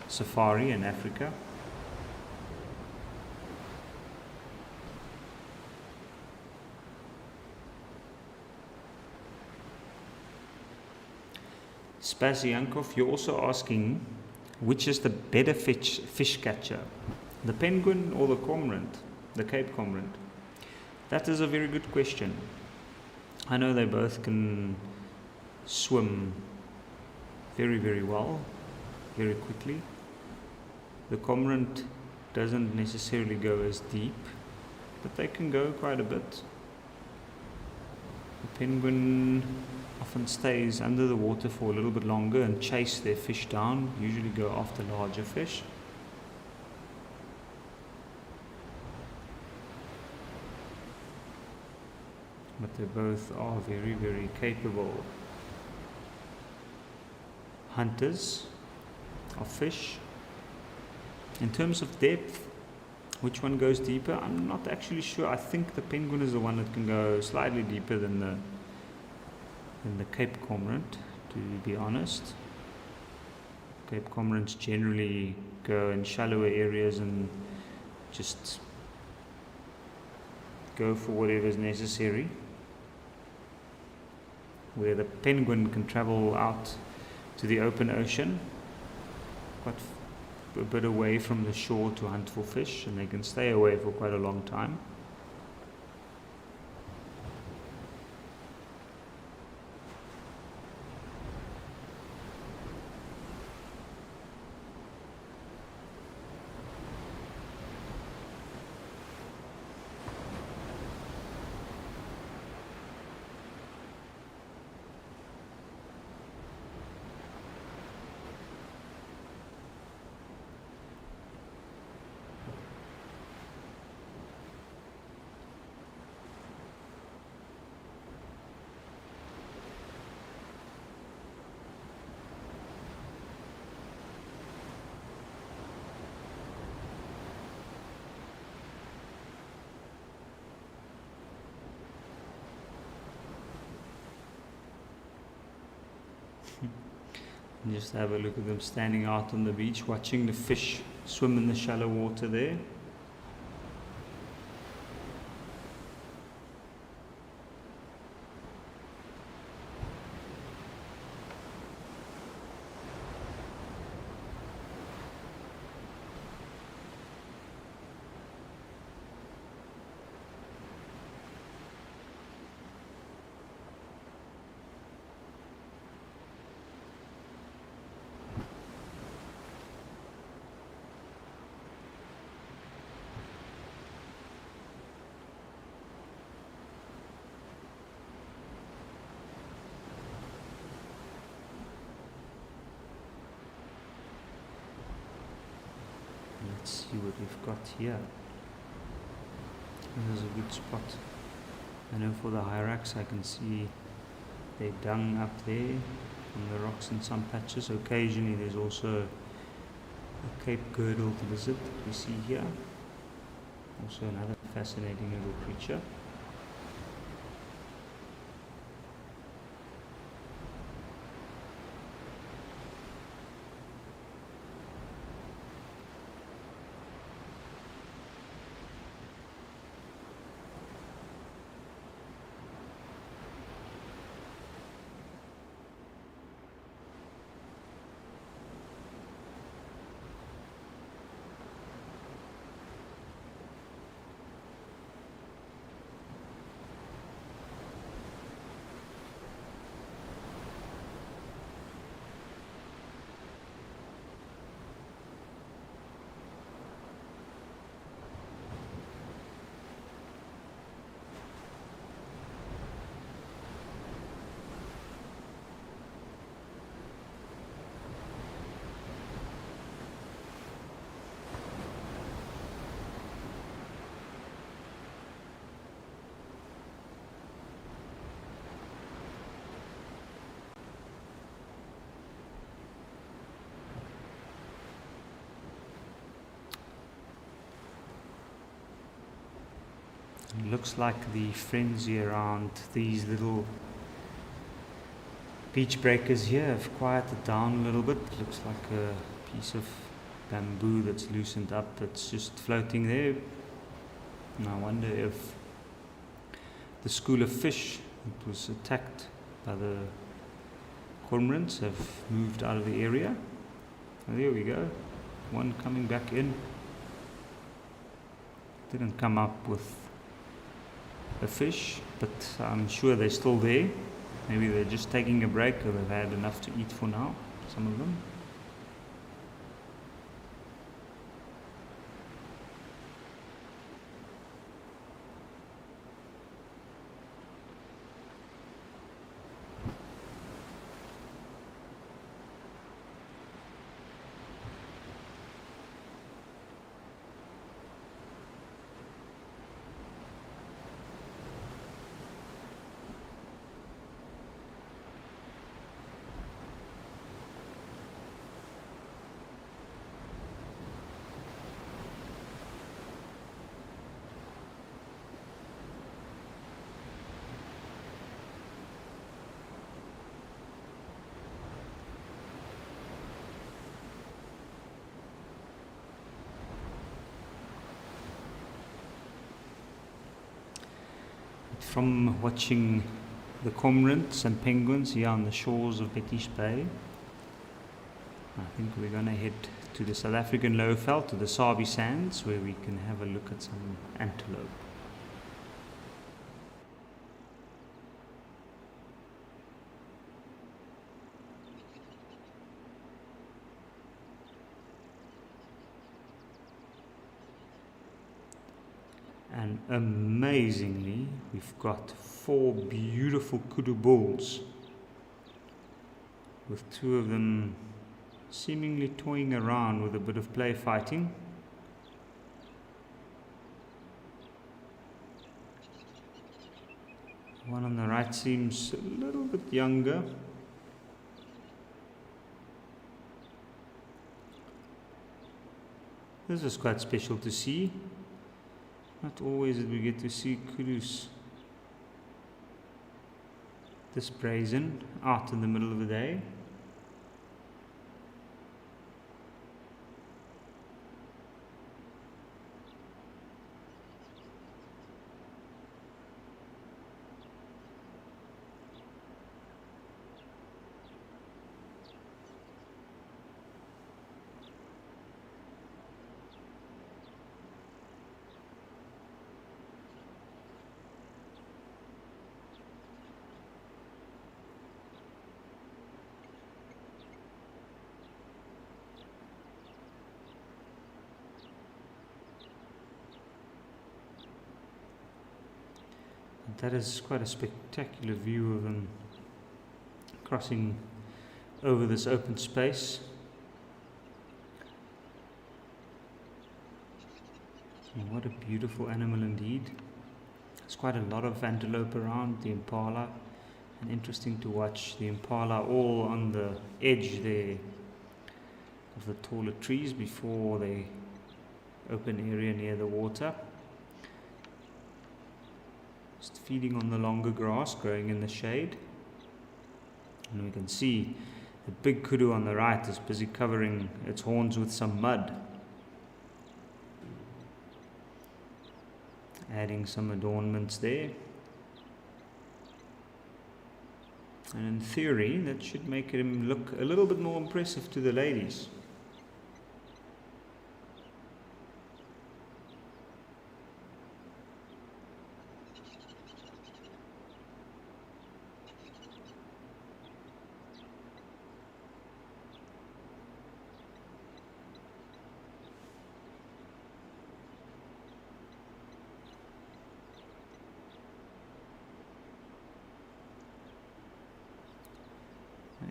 safari in Africa. Spasiankov, you're also asking which is the better fish catcher, the penguin or the cormorant, the Cape cormorant? That is a very good question. I know they both can swim very, very well, very quickly. The cormorant doesn't necessarily go as deep, but they can go quite a bit. The penguin often stays under the water for a little bit longer and chase their fish down, usually go after larger fish. But they both are very, very capable hunters of fish. In terms of depth, which one goes deeper? I'm not actually sure. I think the penguin is the one that can go slightly deeper than the Cape cormorant, to be honest. Cape cormorants generally go in shallower areas and just go for whatever is necessary, where the penguin can travel out to the open ocean, quite a bit away from the shore to hunt for fish, and they can stay away for quite a long time. And just have a look at them standing out on the beach, watching the fish swim in the shallow water there. Let's see what we've got here. This is a good spot. I know for the hyrax I can see their dung up there on the rocks in some patches. Occasionally there's also a Cape girdle divisive that we see here. Also another fascinating little creature. It looks like the frenzy around these little beach breakers here have quieted down a little bit. Looks like a piece of bamboo that's loosened up, that's just floating there. And I wonder if the school of fish that was attacked by the cormorants have moved out of the area. Oh, there we go, one coming back in. Didn't come up with a fish, but I'm sure they're still there. Maybe they're just taking a break, or they've had enough to eat for now, some of them. From watching the cormorants and penguins here on the shores of British Bay, I think we're going to head to the South African Lowveld, to the Sabi Sands, where we can have a look at some antelope. And amazingly, we've got 4 beautiful kudu bulls, with 2 of them seemingly toying around with a bit of play fighting. One on the right seems a little bit younger. This is quite special to see. Not always that we get to see kudus this brazen out in the middle of the day. That is quite a spectacular view of them crossing over this open space. And what a beautiful animal indeed. There's quite a lot of antelope around, the impala, and interesting to watch the impala all on the edge there of the taller trees before the open area near the water. Just feeding on the longer grass growing in the shade. And we can see the big kudu on the right is busy covering its horns with some mud, adding some adornments there. And in theory, that should make him look a little bit more impressive to the ladies.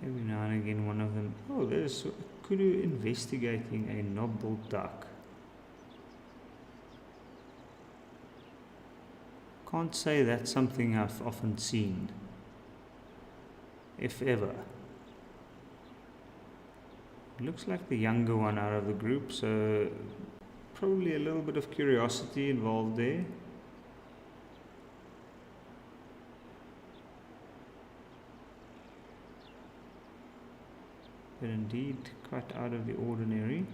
Every now and again one of them, oh, there's a kudu investigating a knob-billed duck. Can't say that's something I've often seen, if ever. Looks like the younger one out of the group, so probably a little bit of curiosity involved there. but indeed quite out of the ordinary.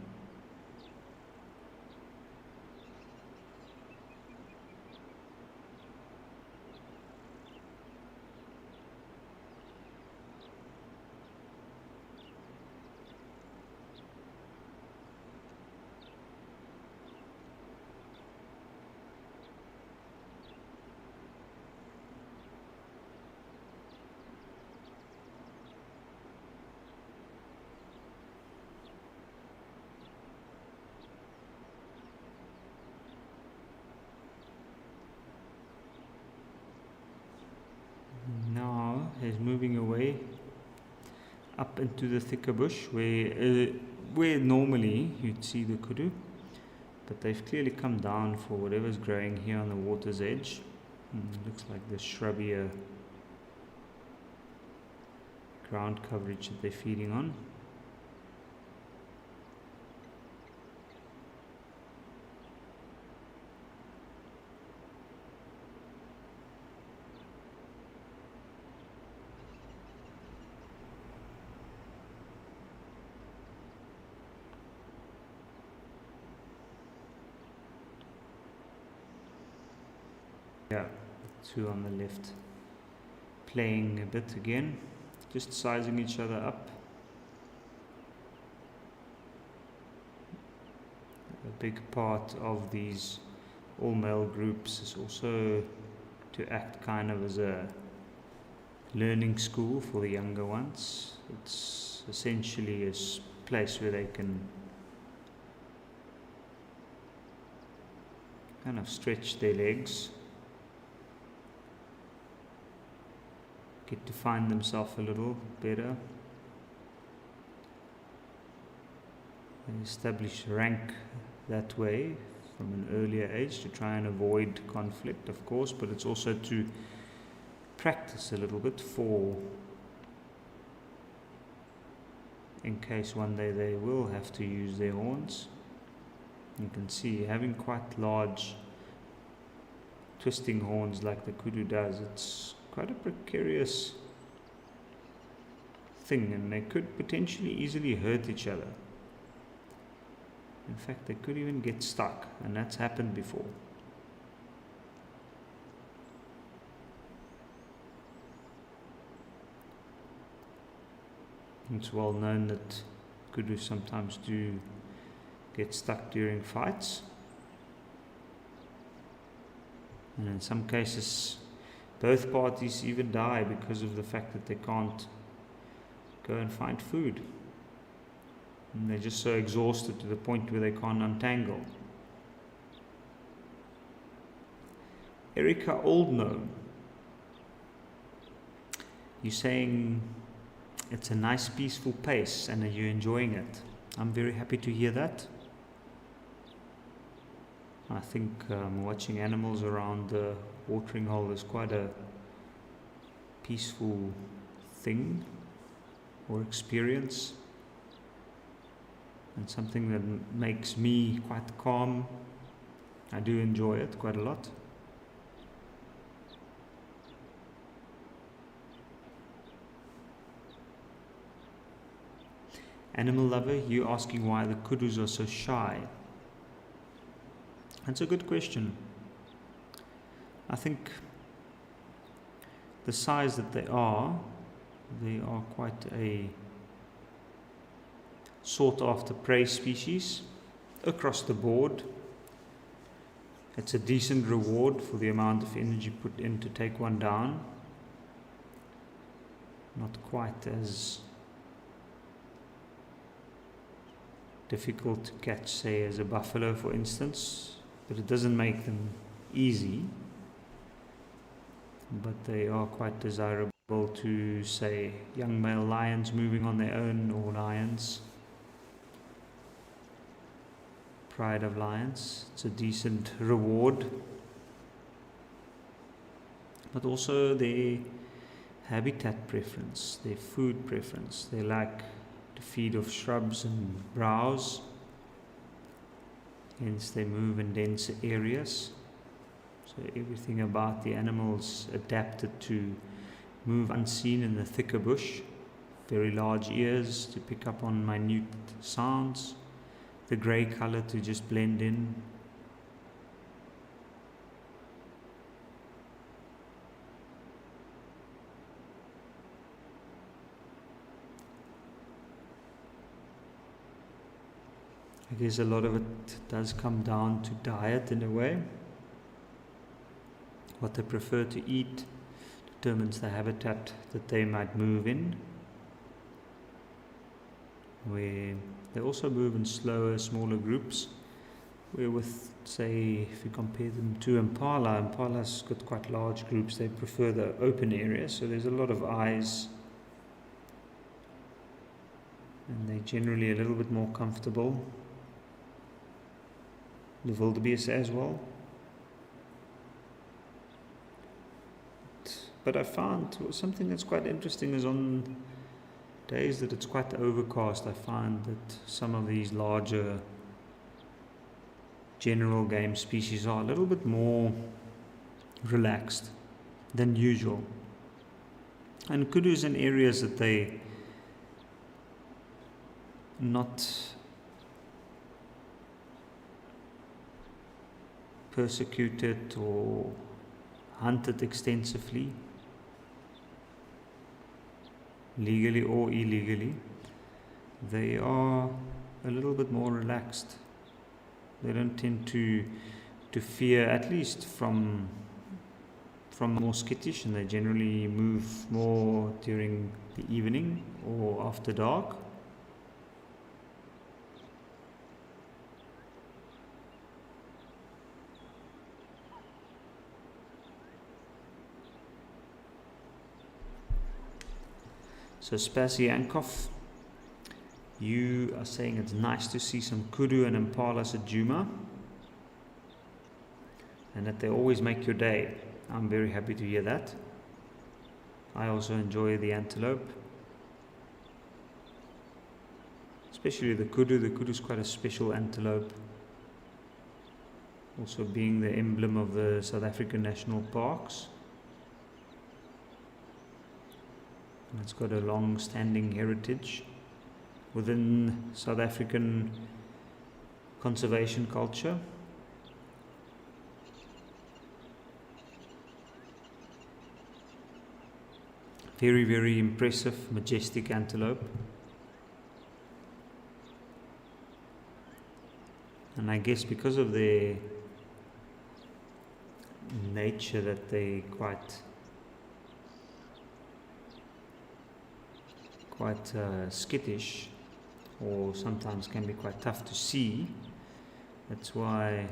Now he's moving away up into the thicker bush where normally you'd see the kudu, but they've clearly come down for whatever's growing here on the water's edge. Looks like the shrubbier ground coverage that they're feeding on. Yeah, two on the left, playing a bit again, just sizing each other up. A big part of these all-male groups is also to act kind of as a learning school for the younger ones. It's essentially a place where they can kind of stretch their legs, get to find themselves a little better. They establish rank that way from an earlier age to try and avoid conflict, of course, but it's also to practice a little bit for in case one day they will have to use their horns. You can see having quite large twisting horns like the kudu does, it's quite a precarious thing, and they could potentially easily hurt each other. In fact, they could even get stuck, and that's happened before. It's well known that kudu sometimes do get stuck during fights, and in some cases both parties even die because of the fact that they can't go and find food. And they're just so exhausted to the point where they can't untangle. Erica Oldknow, you're saying it's a nice peaceful pace and are you enjoying it? I'm very happy to hear that. I think watching animals around the watering hole is quite a peaceful thing or experience, and something that makes me quite calm. I do enjoy it quite a lot. Animal lover, you asking why the kudus are so shy. That's a good question. I think the size that they are quite a sought after prey species across the board. It's a decent reward for the amount of energy put in to take one down. Not quite as difficult to catch, say, as a buffalo, for instance, but it doesn't make them easy. But they are quite desirable to, say, young male lions moving on their own, or lions, pride of lions. It's a decent reward. But also their habitat preference, their food preference. They like to feed off shrubs and browse, hence they move in denser areas. So everything about the animals adapted to move unseen in the thicker bush very large ears to pick up on minute sounds, the grey color to just blend in. I guess a lot of it does come down to diet in a way. What they prefer to eat determines the habitat that they might move in, where they also move in slower, smaller groups, where with, say, if you compare them to Impala's got quite large groups. They prefer the open area, so there's a lot of eyes, and they're generally a little bit more comfortable. The wildebeest as well. But I found something that's quite interesting is on days that it's quite overcast, I find that some of these larger general game species are a little bit more relaxed than usual. And kudus in areas that they not persecuted or hunted extensively, legally or illegally, they are a little bit more relaxed. They don't tend to fear, at least from more skittish, and they generally move more during the evening or after dark. So Spasiankov, you are saying it's nice to see some kudu and impalas at Djuma, and that they always make your day. I'm very happy to hear that. I also enjoy the antelope, especially the kudu. The kudu is quite a special antelope, also being the emblem of the South African national parks. And it's got a long-standing heritage within South African conservation culture. Very, very impressive, majestic antelope. And I guess because of their nature that they quite skittish, or sometimes can be quite tough to see. That's why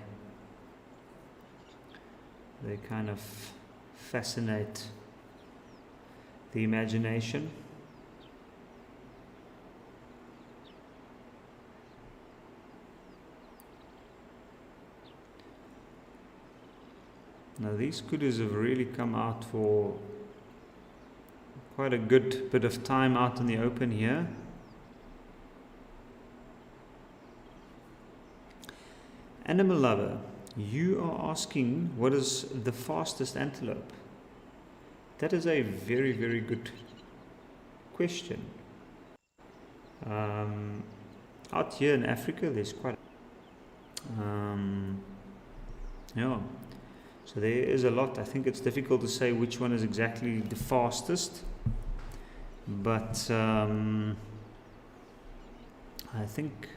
they kind of fascinate the imagination. Now these kudus have really come out for quite a good bit of time out in the open here. Animal lover, you are asking what is the fastest antelope? That is a very, very good question. Out here in Africa, there's quite so there is a lot. I think it's difficult to say which one is exactly the fastest, but I think,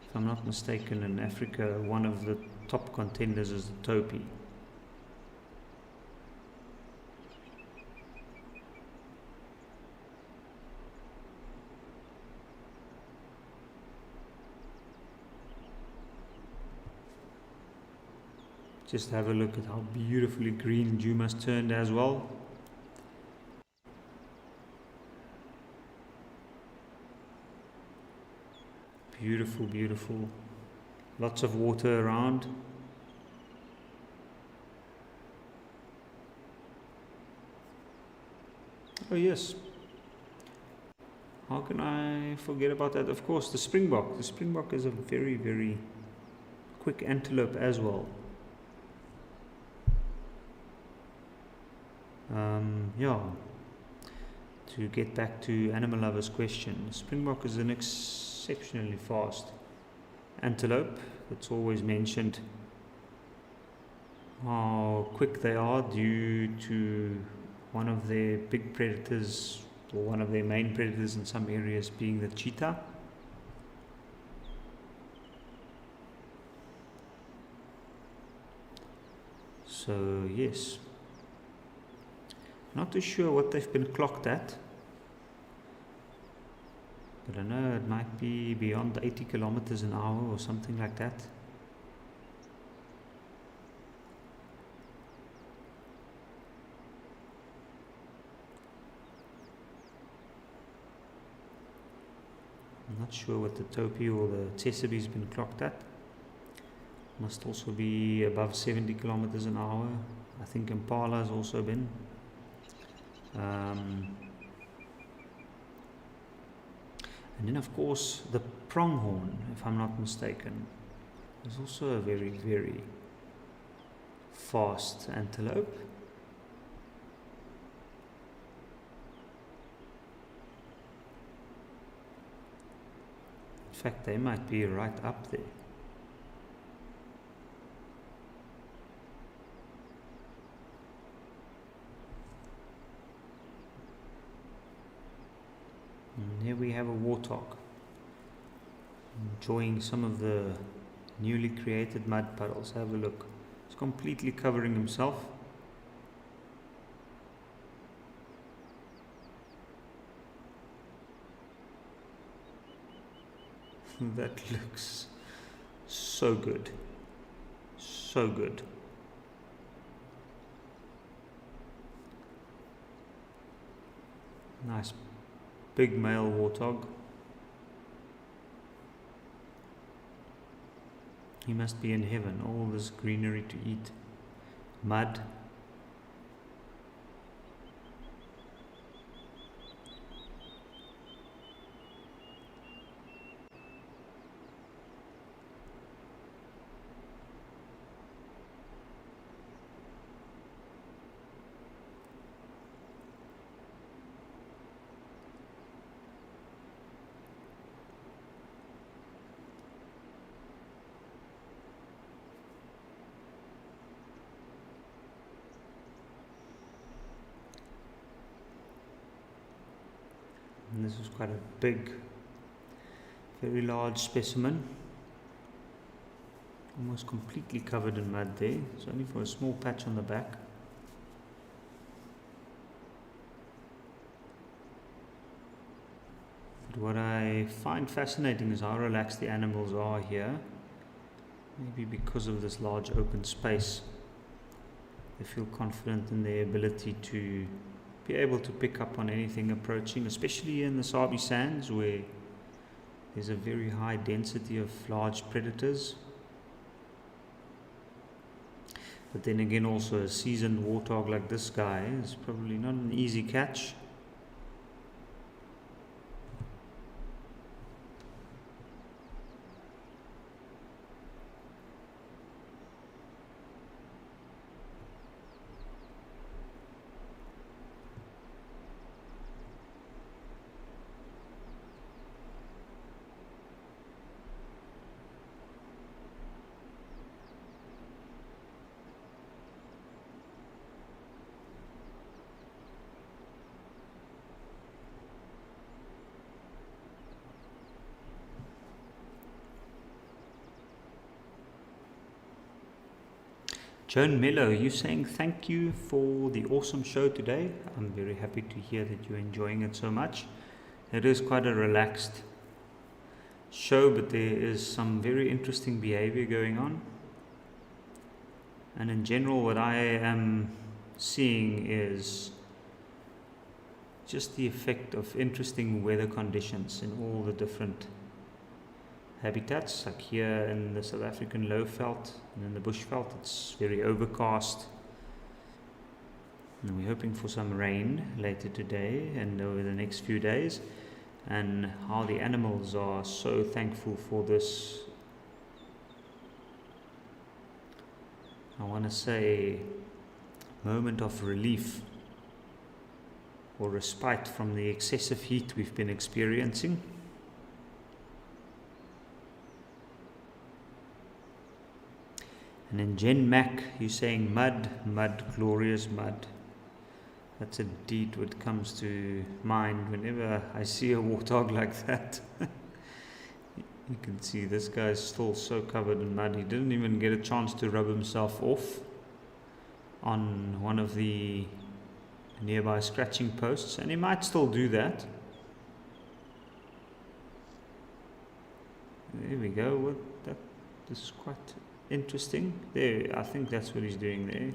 if I'm not mistaken, in Africa one of the top contenders is the topi. Just have a look at how beautifully green Djuma's turned as well. Beautiful, beautiful. Lots of water around. Oh yes. How can I forget about that? Of course, the springbok. The springbok is a very, very quick antelope as well. to get back to animal lovers' question, springbok is an exceptionally fast antelope. It's always mentioned how quick they are due to one of their big predators, or one of their main predators in some areas, being the cheetah. So yes, not too sure what they've been clocked at, but I know it might be beyond 80 kilometers an hour or something like that. I'm not sure what the topi or the tsesabi's been clocked at. Must also be above 70 kilometers an hour. I think impala has also been. And then of course the pronghorn, if I'm not mistaken, is also a very, very fast antelope. In fact, they might be right up there. And here we have a warthog enjoying some of the newly created mud puddles. Have a look. He's completely covering himself. That looks so good. So good. Nice big male warthog. He must be in heaven. All this greenery to eat. Mud. And this is quite a big, very large specimen. Almost completely covered in mud there. It's only for a small patch on the back. But what I find fascinating is how relaxed the animals are here. Maybe because of this large open space, they feel confident in their ability to be able to pick up on anything approaching, especially in the Sabi Sands where there's a very high density of large predators. But then again, also a seasoned warthog like this guy is probably not an easy catch. Joan Mello, you saying thank you for the awesome show today. I'm very happy to hear that you're enjoying it so much. It is quite a relaxed show, but there is some very interesting behavior going on. And in general, what I am seeing is just the effect of interesting weather conditions in all the different habitats, like here in the South African low veld and in the bushveld it's very overcast, and we're hoping for some rain later today and over the next few days, and how the animals are so thankful for this, I want to say, moment of relief or respite from the excessive heat we've been experiencing. And then Jen Mac, you're saying mud, mud, glorious mud. That's indeed what comes to mind whenever I see a warthog like that. You can see this guy's still so covered in mud. He didn't even get a chance to rub himself off on one of the nearby scratching posts, and he might still do that. There we go. This is quite interesting. There, I think that's what he's doing there.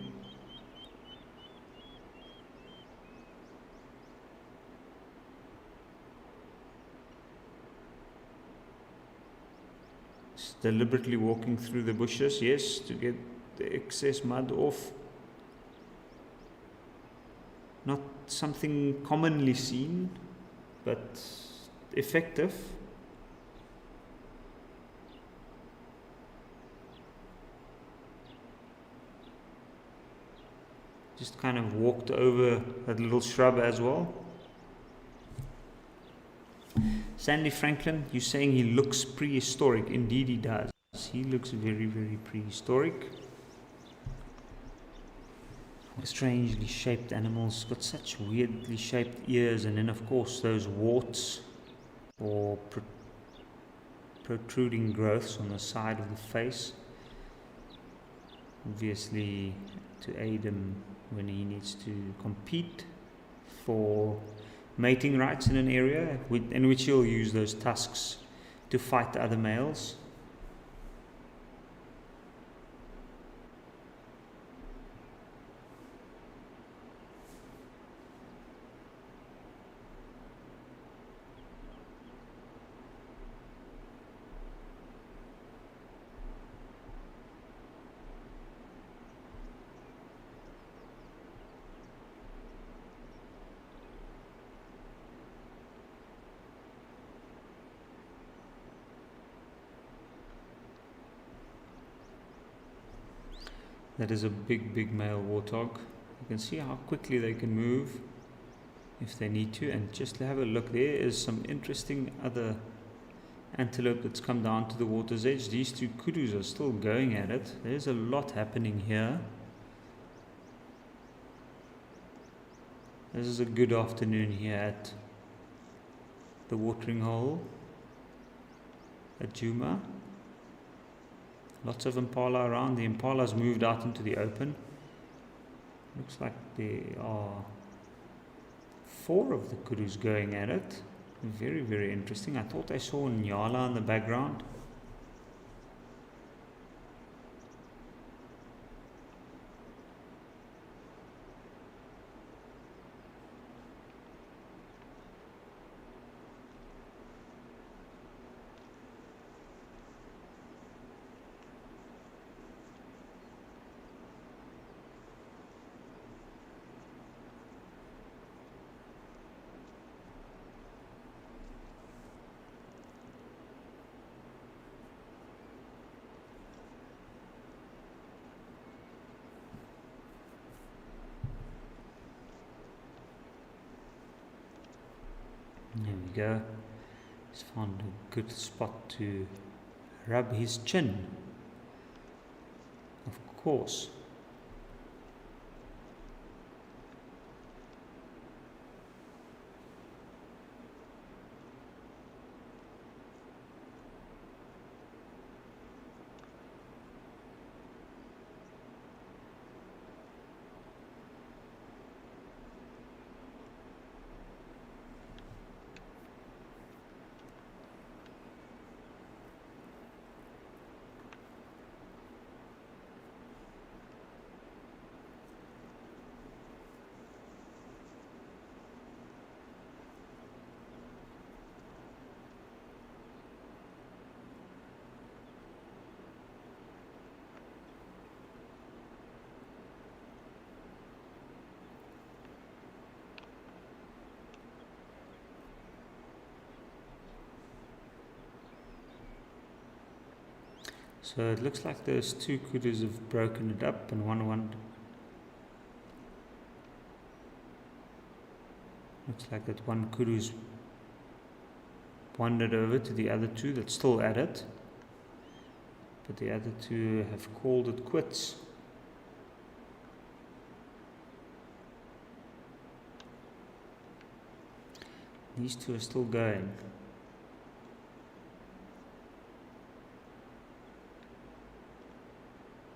Just deliberately walking through the bushes, yes, to get the excess mud off. Not something commonly seen, but effective. Just kind of walked over that little shrub as well. Sandy Franklin, you're saying he looks prehistoric. Indeed he does. He looks very, very prehistoric. Strangely shaped animals, got such weirdly shaped ears, and then of course those warts or protruding growths on the side of the face, obviously to aid him when he needs to compete for mating rights in an area, in which he'll use those tusks to fight other males. That is a big, big male warthog. You can see how quickly they can move if they need to. And just have a look, there is some interesting other antelope that's come down to the water's edge. These two kudus are still going at it. There's a lot happening here. This is a good afternoon here at the watering hole at Juma. Lots of impala around. The impalas moved out into the open. Looks like there are 4 of the kudus going at it. Very, very interesting. I thought I saw Nyala in the background. There we go. He's found a good spot to rub his chin. Of course. So it looks like those 2 kudus have broken it up, and one Looks like that one kudu's wandered over to the other two that's still at it, but the other two have called it quits. These two are still going.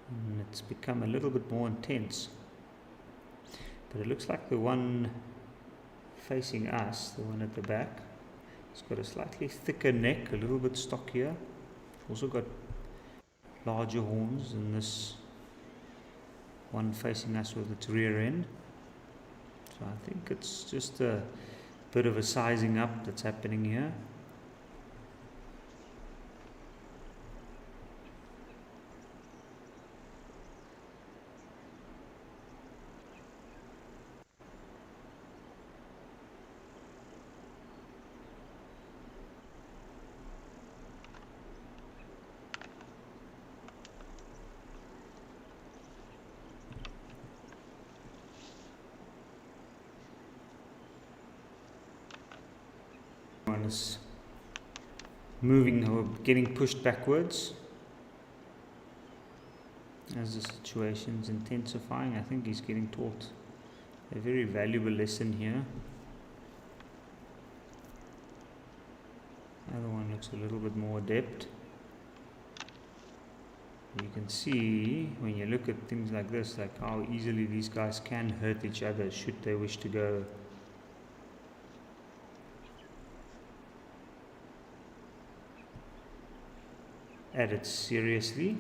And it's become a little bit more intense. But it looks like the one facing us, the one at the back, it's got a slightly thicker neck, a little bit stockier. Also got larger horns than this one facing us with its rear end. So I think it's just a bit of a sizing up that's happening here. One is moving or getting pushed backwards as the situation's intensifying. I think he's getting taught a very valuable lesson here. The other one looks a little bit more adept. You can see when you look at things like this, like how easily these guys can hurt each other should they wish to go. At it seriously.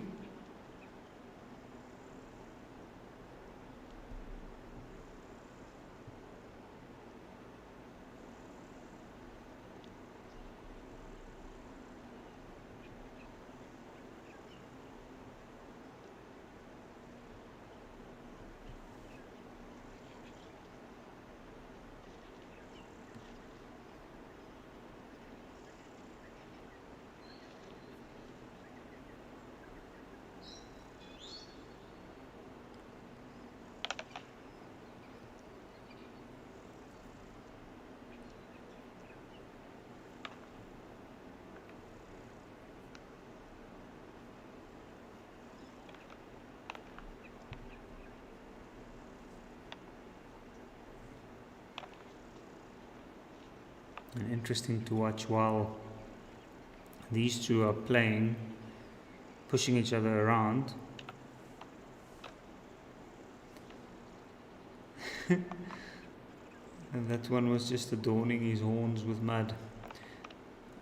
And interesting to watch while these two are playing, pushing each other around. And that one was just adorning his horns with mud.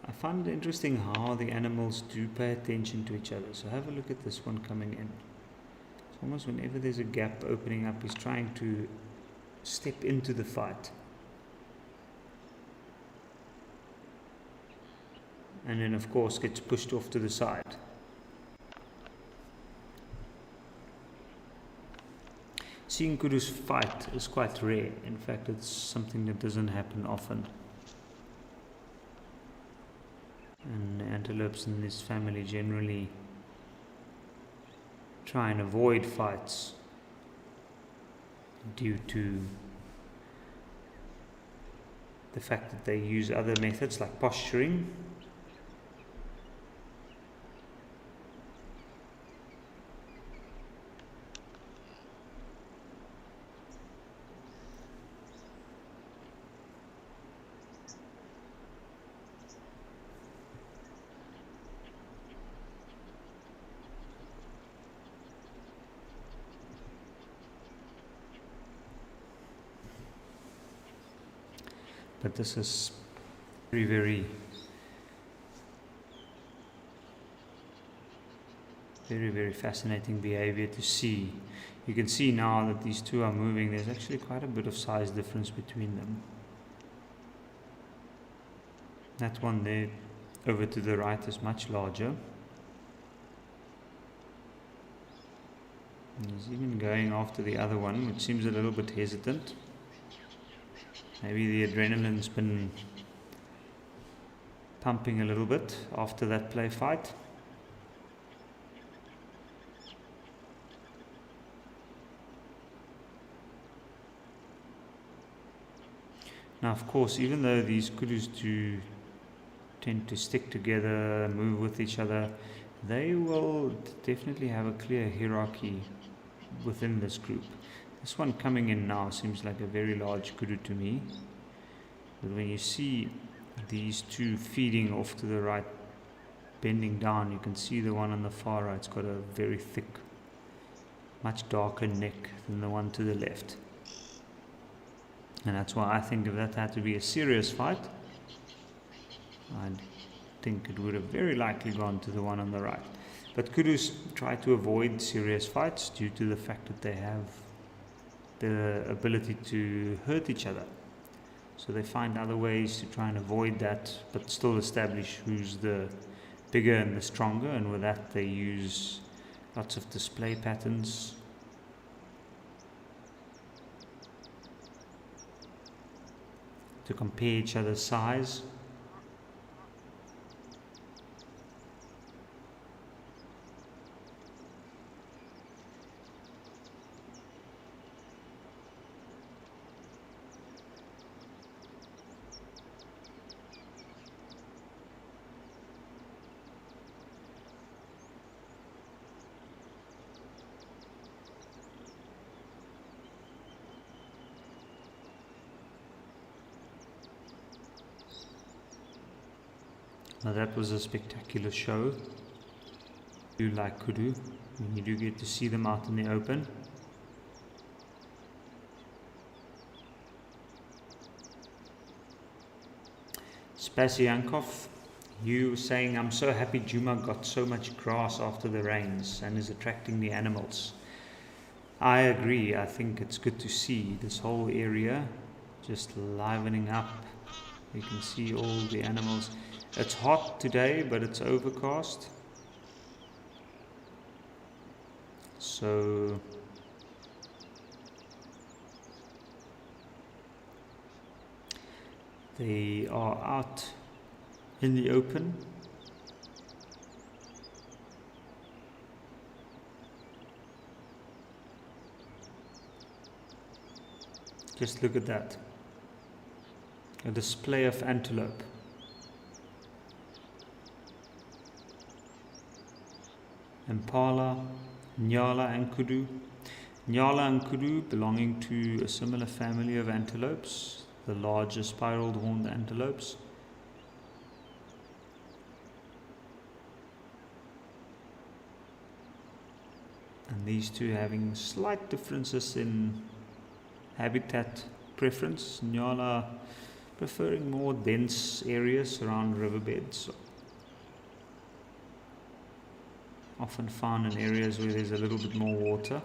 I find it interesting how the animals do pay attention to each other. So have a look at this one coming in. It's almost whenever there's a gap opening up, he's trying to step into the fight. And then of course gets pushed off to the side. Seeing kudus fight is quite rare. In fact, it's something that doesn't happen often. And antelopes in this family generally try and avoid fights due to the fact that they use other methods like posturing. But this is very fascinating behavior to see. You can see now that these two are moving, there's actually quite a bit of size difference between them. That one there over to the right is much larger. And he's even going after the other one, which seems a little bit hesitant. Maybe the adrenaline's been pumping a little bit after that play fight. Now, of course, even though these kudus do tend to stick together, move with each other, they will definitely have a clear hierarchy within this group. This one coming in now seems like a very large kudu to me. But when you see these two feeding off to the right, bending down, you can see the one on the far right's got a very thick, much darker neck than the one to the left. And that's why I think if that had to be a serious fight, I'd think it would have very likely gone to the one on the right. But kudus try to avoid serious fights due to the fact that they have the ability to hurt each other. So they find other ways to try and avoid that, but still establish who's the bigger and the stronger, and with that they use lots of display patterns. To compare each other's size. Now that was a spectacular show. I do like kudu when you do get to see them out in the open. Spasiankov, you saying, I'm so happy Juma got so much grass after the rains and is attracting the animals. I agree. I think it's good to see this whole area just livening up. You can see all the animals. It's hot today, but it's overcast. So they are out in the open. Just look at that. A display of antelope. Impala, Nyala and Kudu. Nyala and Kudu belonging to a similar family of antelopes, the larger spiraled horned antelopes. And these two having slight differences in habitat preference. Nyala preferring more dense areas around riverbeds. Often found in areas where there's a little bit more water.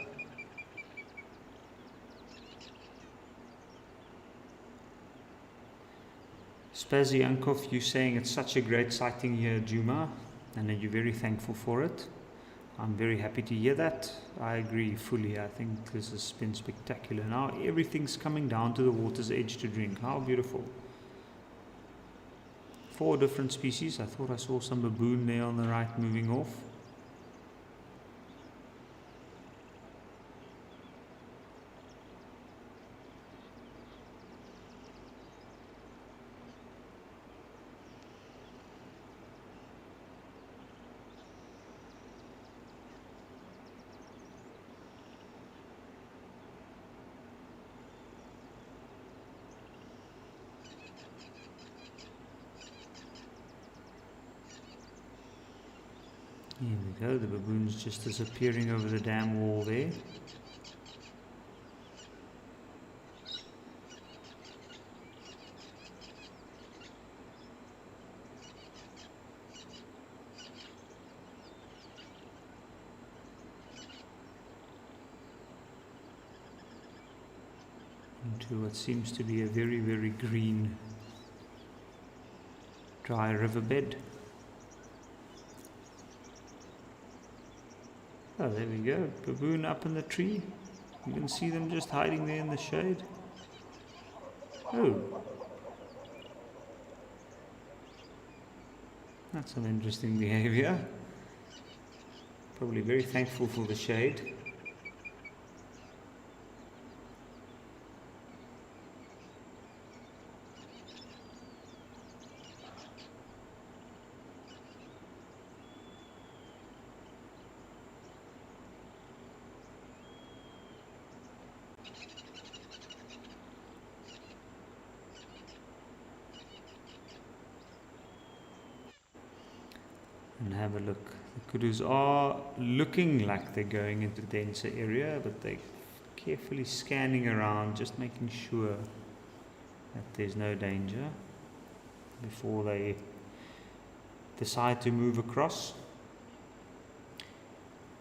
Spasiankov, you saying it's such a great sighting here, Juma, and that you're very thankful for it. I'm very happy to hear that. I agree fully. I think this has been spectacular. Now everything's coming down to the water's edge to drink. How beautiful. 4 different species. I thought I saw some baboon there on the right moving off. Here we go, the baboon's just disappearing over the dam wall there. Into what seems to be a very, very green, dry riverbed. Oh, there we go. Baboon up in the tree. You can see them just hiding there in the shade. Oh. That's some interesting behavior. Probably very thankful for the shade. And have a look. The kudus are looking like they're going into the denser area, but they're carefully scanning around, just making sure that there's no danger before they decide to move across.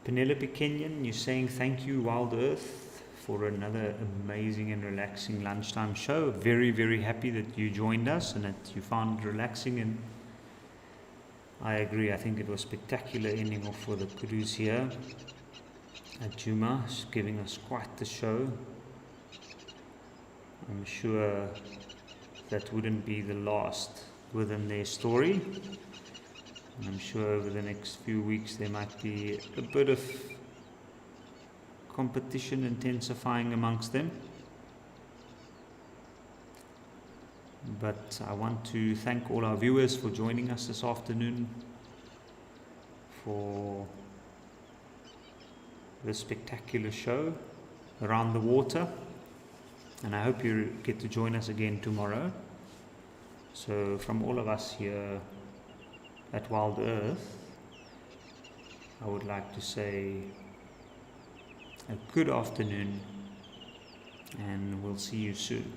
Penelope Kenyon, you're saying thank you, Wild Earth, for another amazing and relaxing lunchtime show. Very, very happy that you joined us and that you found it relaxing, and I agree. I think it was spectacular ending off for the kudus here at Juma, giving us quite the show. I'm sure that wouldn't be the last within their story. And I'm sure over the next few weeks there might be a bit of competition intensifying amongst them. But I want to thank all our viewers for joining us this afternoon for this spectacular show around the water, and I hope you get to join us again tomorrow. So from all of us here at Wild Earth, I would like to say a good afternoon, and we'll see you soon.